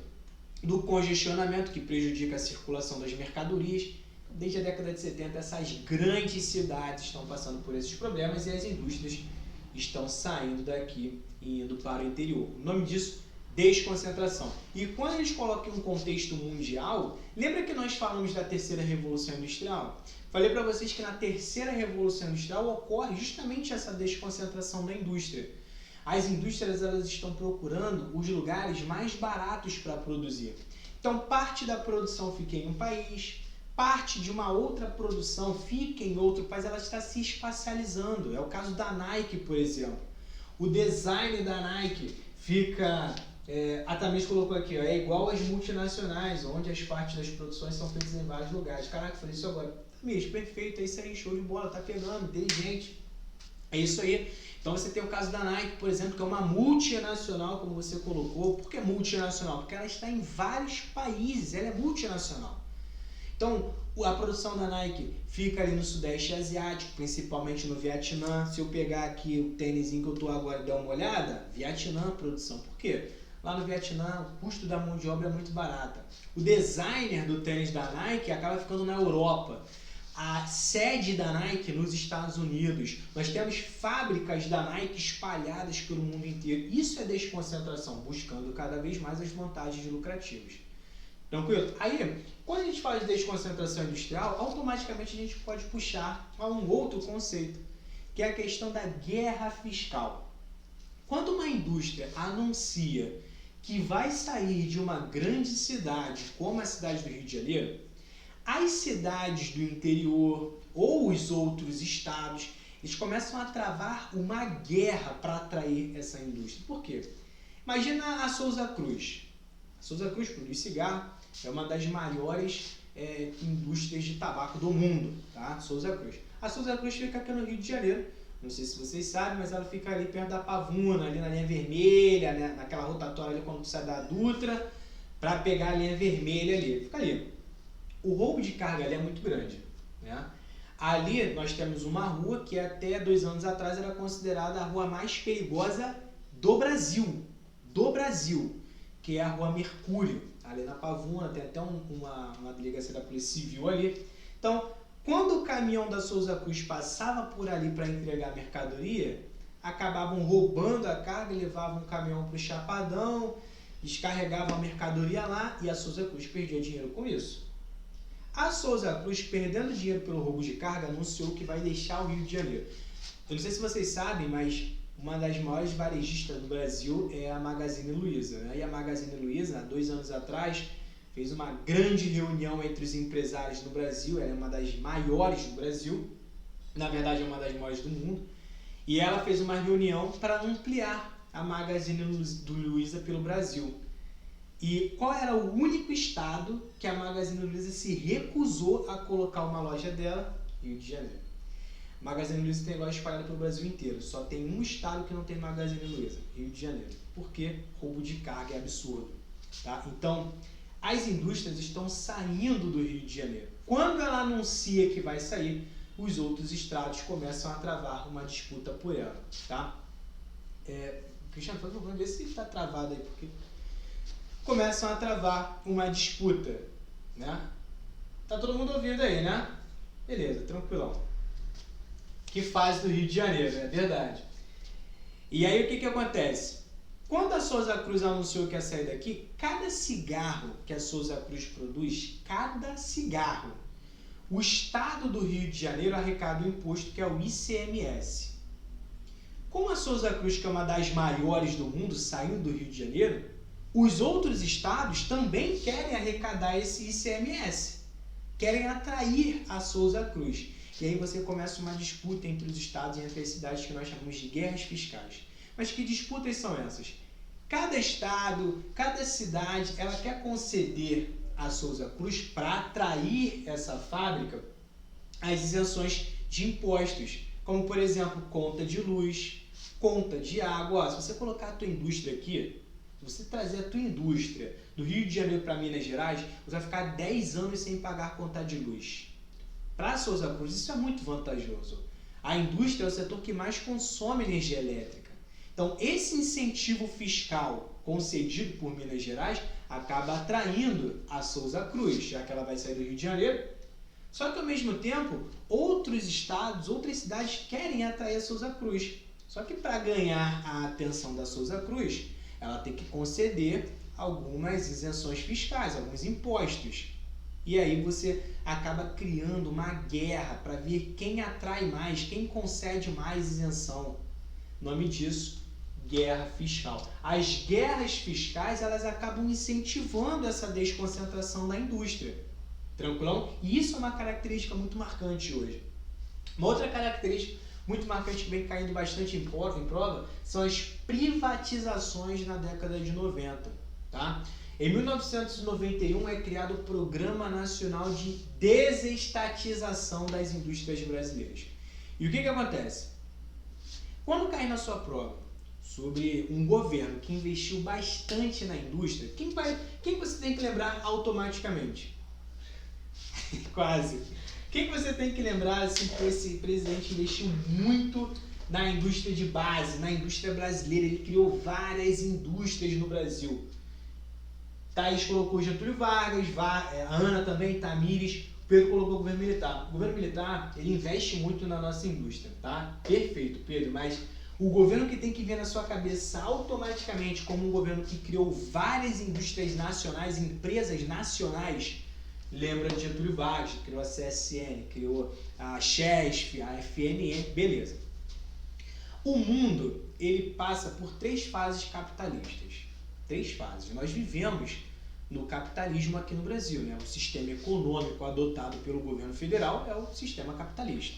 do congestionamento que prejudica a circulação das mercadorias. Desde a década de 70, essas grandes cidades estão passando por esses problemas e as indústrias estão saindo daqui e indo para o interior. O nome disso, desconcentração. E quando a gente coloca em um contexto mundial, lembra que nós falamos da terceira revolução industrial? Falei para vocês que na terceira revolução industrial ocorre justamente essa desconcentração da indústria. As indústrias elas estão procurando os lugares mais baratos para produzir. Então, parte da produção fica em um país, parte de uma outra produção fica em outro país, ela está se espacializando. É o caso da Nike, por exemplo. O design da Nike fica... a Tamires colocou aqui, ó, é igual às multinacionais, onde as partes das produções são feitas em vários lugares. Caraca, falei isso agora. Tamires, perfeito, é isso aí, show de bola, tá pegando, inteligente. É isso aí. Então você tem o caso da Nike, por exemplo, que é uma multinacional, como você colocou. Por que multinacional? Porque ela está em vários países, ela é multinacional. Então, a produção da Nike fica ali no Sudeste Asiático, principalmente no Vietnã. Se eu pegar aqui o tênisinho que eu estou agora e dar uma olhada, Vietnã, produção. Por quê? Lá no Vietnã, o custo da mão de obra é muito barata. O designer do tênis da Nike acaba ficando na Europa. A sede da Nike nos Estados Unidos. Nós temos fábricas da Nike espalhadas pelo mundo inteiro. Isso é desconcentração, buscando cada vez mais as vantagens lucrativas. Tranquilo? Aí, quando a gente fala de desconcentração industrial, automaticamente a gente pode puxar a um outro conceito, que é a questão da guerra fiscal. Quando uma indústria anuncia que vai sair de uma grande cidade, como a cidade do Rio de Janeiro, as cidades do interior ou os outros estados, eles começam a travar uma guerra para atrair essa indústria. Por quê? Imagina a Souza Cruz. A Souza Cruz produz cigarro, é uma das maiores indústrias de tabaco do mundo, tá? Souza Cruz. A Souza Cruz fica aqui no Rio de Janeiro. Não sei se vocês sabem, mas ela fica ali perto da Pavuna, ali na linha vermelha, né? Naquela rotatória ali quando tu sai da Dutra, para pegar a linha vermelha ali. Fica ali. O roubo de carga ali é muito grande, né? Ali nós temos uma rua que até 2 anos atrás era considerada a rua mais perigosa do Brasil, que é a Rua Mercúrio, ali na Pavuna, tem até uma delegacia da Polícia Civil ali. Então, quando o caminhão da Souza Cruz passava por ali para entregar mercadoria, acabavam roubando a carga, levavam o caminhão para o Chapadão, descarregavam a mercadoria lá e a Souza Cruz perdia dinheiro com isso. A Souza Cruz, perdendo dinheiro pelo roubo de carga, anunciou que vai deixar o Rio de Janeiro. Eu não sei se vocês sabem, mas uma das maiores varejistas do Brasil é a Magazine Luiza, né? E a Magazine Luiza, há 2 anos atrás, fez uma grande reunião entre os empresários do Brasil. Ela é uma das maiores do Brasil, na verdade é uma das maiores do mundo, e ela fez uma reunião para ampliar a Magazine Luiza pelo Brasil. E qual era o único estado que a Magazine Luiza se recusou a colocar uma loja dela? Rio de Janeiro. A Magazine Luiza tem loja espalhada pelo Brasil inteiro, só tem um estado que não tem Magazine Luiza, Rio de Janeiro. Por quê? Roubo de carga é absurdo. Tá? Então, as indústrias estão saindo do Rio de Janeiro. Quando ela anuncia que vai sair, os outros estados começam a travar uma disputa por ela, tá? Cristiano, faz favor, vê se está travado aí, porque começam a travar uma disputa, né? Tá todo mundo ouvindo aí, né? Beleza, tranquilão. Que fase do Rio de Janeiro, é verdade. E aí o que acontece? Quando a Souza Cruz anunciou que ia sair daqui, cada cigarro que a Souza Cruz produz, cada cigarro, o estado do Rio de Janeiro arrecada um imposto que é o ICMS. Como a Souza Cruz, que é uma das maiores do mundo, saiu do Rio de Janeiro, os outros estados também querem arrecadar esse ICMS, querem atrair a Souza Cruz. E aí você começa uma disputa entre os estados e entre as cidades que nós chamamos de guerras fiscais. Mas que disputas são essas? Cada estado, cada cidade, ela quer conceder à Souza Cruz, para atrair essa fábrica, as isenções de impostos, como por exemplo, conta de luz, conta de água. Ó, se você colocar a tua indústria aqui, se você trazer a tua indústria do Rio de Janeiro para Minas Gerais, você vai ficar 10 anos sem pagar conta de luz. Para a Souza Cruz, isso é muito vantajoso. A indústria é o setor que mais consome energia elétrica. Então, esse incentivo fiscal concedido por Minas Gerais acaba atraindo a Souza Cruz, já que ela vai sair do Rio de Janeiro. Só que, ao mesmo tempo, outros estados, outras cidades querem atrair a Souza Cruz. Só que, para ganhar a atenção da Souza Cruz, ela tem que conceder algumas isenções fiscais, alguns impostos. E aí você acaba criando uma guerra para ver quem atrai mais, quem concede mais isenção. O nome disso, guerra fiscal. As guerras fiscais, elas acabam incentivando essa desconcentração da indústria. Tranquilão? E isso é uma característica muito marcante hoje. Uma outra característica muito marcante que vem caindo bastante em prova são as privatizações na década de 90. Tá? Em 1991 é criado o Programa Nacional de Desestatização das Indústrias Brasileiras. E o que acontece? Quando cai na sua prova sobre um governo que investiu bastante na indústria, quem você tem que lembrar automaticamente? Quase. Quem você tem que lembrar assim, que esse presidente investiu muito na indústria de base, na indústria brasileira? Ele criou várias indústrias no Brasil. Thaís colocou Getúlio Vargas, a Ana também, Tamires, o Pedro colocou o governo militar. O governo militar, ele investe muito na nossa indústria, tá? Perfeito, Pedro, mas o governo que tem que vir na sua cabeça automaticamente como um governo que criou várias indústrias nacionais, empresas nacionais, lembra de Getúlio Vargas, criou a CSN, criou a Chesf, a FNN, beleza. O mundo, ele passa por 3 fases capitalistas. 3 fases. Nós vivemos no capitalismo aqui no Brasil, né? O sistema econômico adotado pelo governo federal é o sistema capitalista.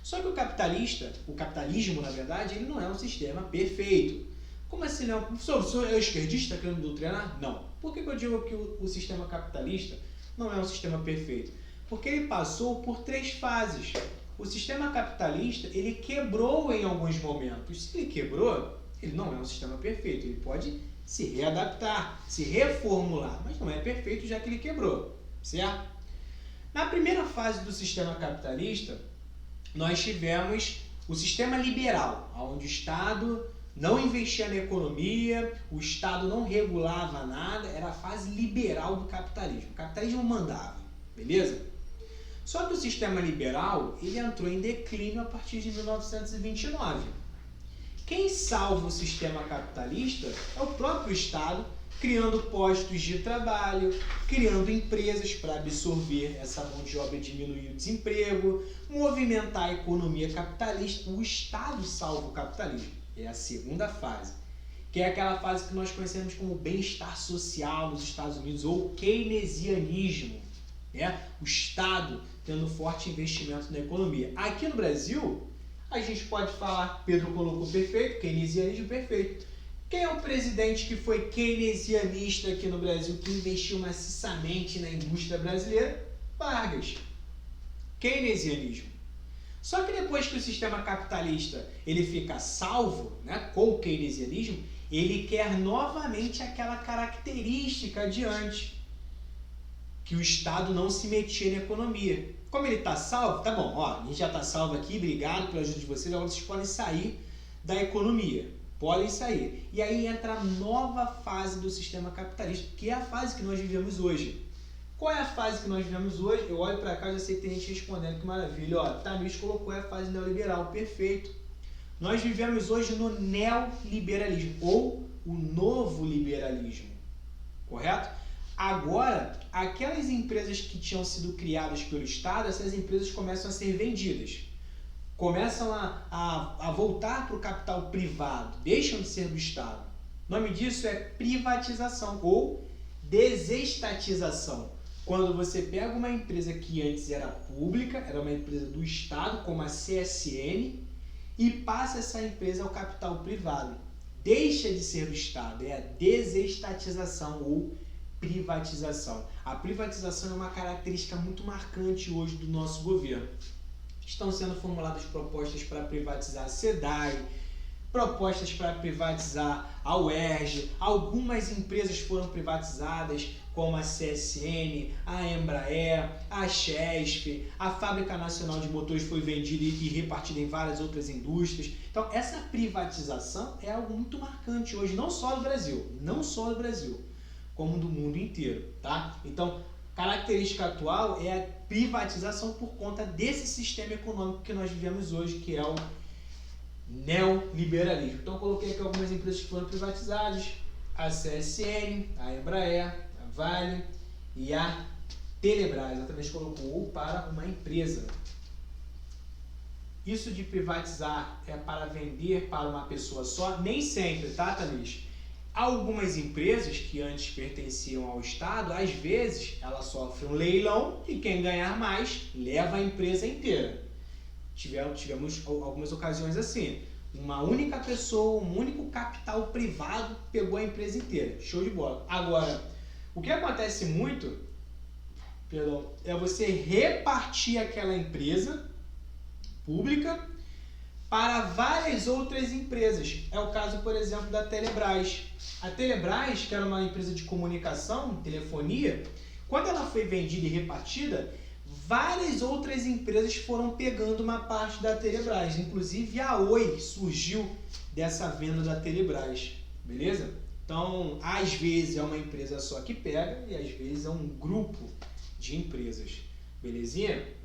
Só que o capitalismo, na verdade, ele não é um sistema perfeito. Como assim não? Professor, é esquerdista querendo doutrinar? Não. Por que eu digo que o sistema capitalista não é um sistema perfeito? Porque ele passou por 3 fases. O sistema capitalista, ele quebrou em alguns momentos. Se ele quebrou, ele não é um sistema perfeito. Ele pode se readaptar, se reformular, mas não é perfeito já que ele quebrou, certo? Na primeira fase do sistema capitalista, nós tivemos o sistema liberal, onde o Estado não investia na economia, o Estado não regulava nada, era a fase liberal do capitalismo. O capitalismo mandava, beleza? Só que o sistema liberal, ele entrou em declínio a partir de 1929. Quem salva o sistema capitalista é o próprio Estado, criando postos de trabalho, criando empresas para absorver essa mão de obra e diminuir o desemprego, movimentar a economia capitalista. O Estado salva o capitalismo. É a segunda fase, que é aquela fase que nós conhecemos como bem-estar social nos Estados Unidos, ou keynesianismo, né? O Estado tendo forte investimento na economia. Aqui no Brasil, a gente pode falar, Pedro colocou perfeito, keynesianismo perfeito. Quem é o presidente que foi keynesianista aqui no Brasil, que investiu maciçamente na indústria brasileira? Vargas. Keynesianismo. Só que depois que o sistema capitalista ele fica salvo, né, com o keynesianismo, ele quer novamente aquela característica de antes. que o Estado não se metia na economia. Como ele está salvo, tá bom, ó, a gente já está salvo aqui, obrigado pela ajuda de vocês, agora vocês podem sair da economia. Podem sair. E aí entra a nova fase do sistema capitalista, que é a fase que nós vivemos hoje. Qual é a fase que nós vivemos hoje? Eu olho para cá e já sei que tem gente respondendo, que maravilha. Ó, Tamires colocou a fase neoliberal, perfeito. Nós vivemos hoje no neoliberalismo, ou o novo liberalismo, correto? Agora, aquelas empresas que tinham sido criadas pelo Estado, essas empresas começam a ser vendidas. Começam a voltar para o capital privado, deixam de ser do Estado. O nome disso é privatização ou desestatização. Quando você pega uma empresa que antes era pública, era uma empresa do Estado, como a CSN, e passa essa empresa ao capital privado. Deixa de ser do Estado, é a desestatização ou privatização. A privatização é uma característica muito marcante hoje do nosso governo. Estão sendo formuladas propostas para privatizar a SEDAI, propostas para privatizar a UERJ, algumas empresas foram privatizadas, como a CSN, a Embraer, a Chesf, a Fábrica Nacional de Motores foi vendida e repartida em várias outras indústrias. Então, essa privatização é algo muito marcante hoje, não só do Brasil, como do mundo inteiro, tá? Então, característica atual é a privatização por conta desse sistema econômico que nós vivemos hoje, que é o neoliberalismo. Então, eu coloquei aqui algumas empresas que foram privatizadas, a CSN, a Embraer, a Vale e a Telebrás. Ela também colocou para uma empresa. Isso de privatizar é para vender para uma pessoa só? Nem sempre, tá, Thaís? Algumas empresas que antes pertenciam ao Estado, às vezes, ela sofre um leilão e quem ganhar mais leva a empresa inteira. Tivemos algumas ocasiões assim. Uma única pessoa, um único capital privado pegou a empresa inteira. Show de bola. Agora, o que acontece muito, é você repartir aquela empresa pública para várias outras empresas. É o caso, por exemplo, da Telebrás. A Telebrás, que era uma empresa de comunicação, telefonia, quando ela foi vendida e repartida, várias outras empresas foram pegando uma parte da Telebrás. Inclusive a Oi surgiu dessa venda da Telebrás. Beleza? Então, às vezes é uma empresa só que pega e às vezes é um grupo de empresas. Belezinha?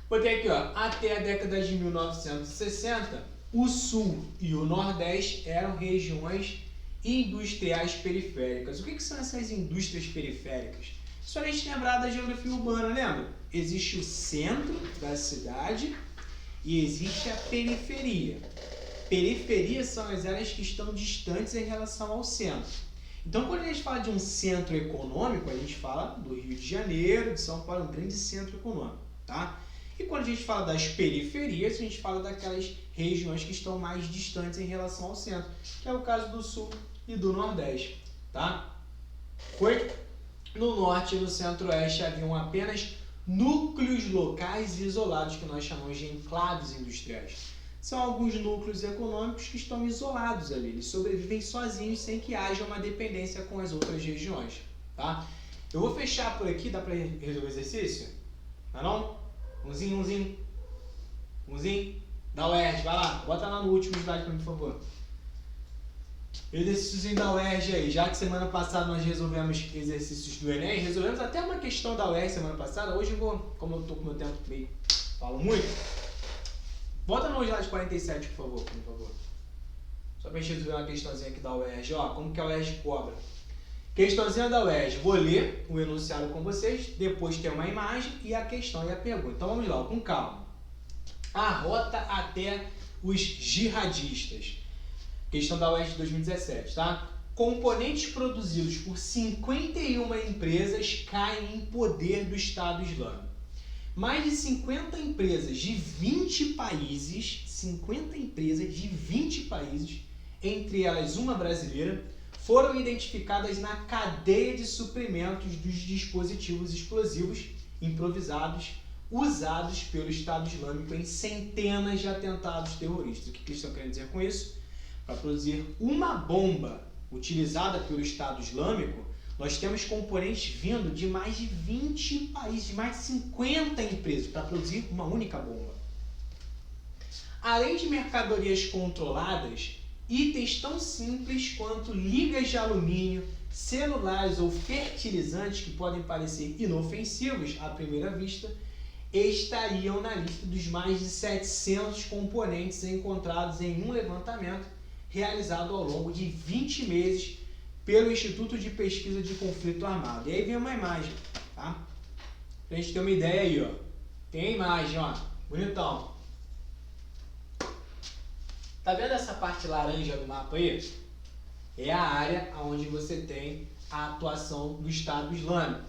Botei aqui, ó, até a década de 1960, o Sul e o Nordeste eram regiões industriais periféricas. O que são essas indústrias periféricas? Só a gente lembrar da geografia urbana, lembra? Existe o centro da cidade e existe a periferia. Periferias são as áreas que estão distantes em relação ao centro. Então, quando a gente fala de um centro econômico, a gente fala do Rio de Janeiro, de São Paulo, um grande centro econômico, tá? E quando a gente fala das periferias, a gente fala daquelas regiões que estão mais distantes em relação ao centro, que é o caso do Sul e do Nordeste, tá? Foi? No Norte e no Centro-Oeste haviam apenas núcleos locais isolados, que nós chamamos de enclaves industriais. São alguns núcleos econômicos que estão isolados ali, eles sobrevivem sozinhos sem que haja uma dependência com as outras regiões, tá? Eu vou fechar por aqui, dá para resolver o exercício? Não é não? Umzinho. Da UERJ, vai lá, bota lá no último slide para mim, por favor. Exercíciozinho da UERJ aí, já que semana passada nós resolvemos exercícios do Enem, resolvemos até uma questão da UERJ semana passada, hoje eu vou, como eu tô com o meu tempo meio, falo muito, bota no slide 47, por favor. Só pra gente resolver uma questãozinha aqui da UERJ, ó, como que a UERJ cobra. Questãozinha da UERJ, vou ler o enunciado com vocês, depois tem uma imagem e a questão e a pergunta. Então vamos lá, com calma. A rota até os jihadistas. Questão da UERJ de 2017, tá? Componentes produzidos por 51 empresas caem em poder do Estado Islâmico. Mais de 50 empresas de 20 países, entre elas uma brasileira, foram identificadas na cadeia de suprimentos dos dispositivos explosivos improvisados usados pelo Estado Islâmico em centenas de atentados terroristas. O que eles estão querendo dizer com isso? Para produzir uma bomba utilizada pelo Estado Islâmico, nós temos componentes vindo de mais de 20 países, de mais de 50 empresas para produzir uma única bomba. Além de mercadorias controladas, itens tão simples quanto ligas de alumínio, celulares ou fertilizantes que podem parecer inofensivos à primeira vista, estariam na lista dos mais de 700 componentes encontrados em um levantamento realizado ao longo de 20 meses pelo Instituto de Pesquisa de Conflito Armado. E aí vem uma imagem, tá? Pra gente ter uma ideia aí, ó. Tem a imagem, ó. Bonitão. Tá vendo essa parte laranja do mapa aí? É a área onde você tem a atuação do Estado Islâmico.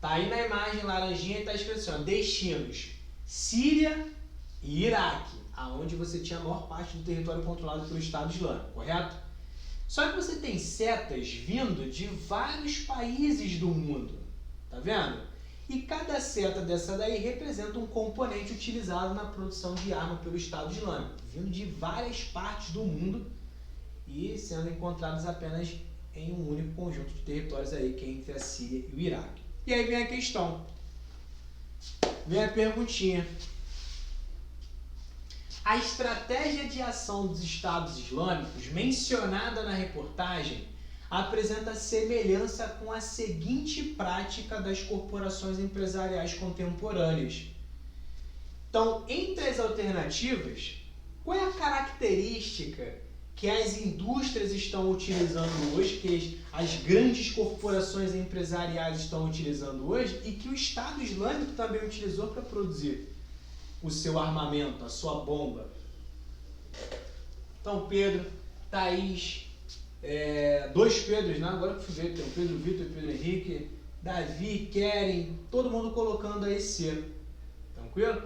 Tá aí na imagem laranjinha e está escrito assim, ó, destinos Síria e Iraque, aonde você tinha a maior parte do território controlado pelo Estado Islâmico, correto? Só que você tem setas vindo de vários países do mundo, tá vendo? E cada seta dessa daí representa um componente utilizado na produção de arma pelo Estado Islâmico, vindo de várias partes do mundo e sendo encontrados apenas em um único conjunto de territórios aí, que é entre a Síria e o Iraque. E aí vem a questão, vem a perguntinha. A estratégia de ação dos Estados Islâmicos, mencionada na reportagem, apresenta semelhança com a seguinte prática das corporações empresariais contemporâneas. Então, entre as alternativas, qual é a característica que as indústrias estão utilizando hoje, que as grandes corporações empresariais estão utilizando hoje e que o Estado Islâmico também utilizou para produzir o seu armamento, a sua bomba? Então, Pedro, Thaís, dois Pedros, né? Agora que eu fui ver, tem o Pedro Vitor e o Pedro Henrique, Davi, Keren, todo mundo colocando aí C. Tranquilo?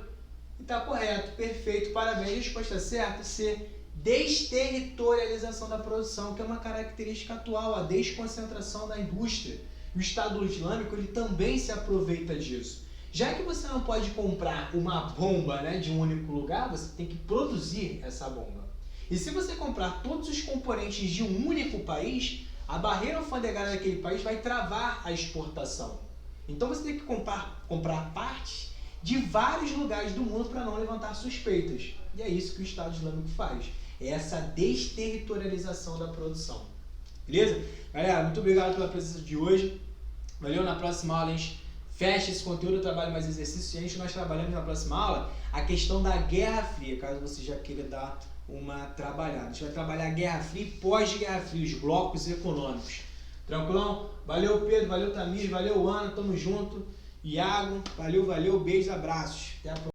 E tá correto, perfeito, parabéns. A resposta certa é C. Desterritorialização da produção, que é uma característica atual, a desconcentração da indústria. O Estado Islâmico ele também se aproveita disso. Já que você não pode comprar uma bomba, né, de um único lugar, você tem que produzir essa bomba. E se você comprar todos os componentes de um único país, a barreira alfandegária daquele país vai travar a exportação. Então você tem que comprar partes de vários lugares do mundo para não levantar suspeitas. E é isso que o Estado Islâmico faz. É essa desterritorialização da produção. Beleza? Galera, muito obrigado pela presença de hoje. Valeu, na próxima aula a gente fecha esse conteúdo, eu trabalho mais exercícios. Nós trabalhamos na próxima aula a questão da Guerra Fria, caso você já queira dar uma trabalhada. A gente vai trabalhar a Guerra Fria e pós-Guerra Fria, os blocos econômicos. Tranquilão? Valeu, Pedro, valeu, Tamir, valeu, Ana, tamo junto. Iago, valeu, beijos, abraços. Até a próxima.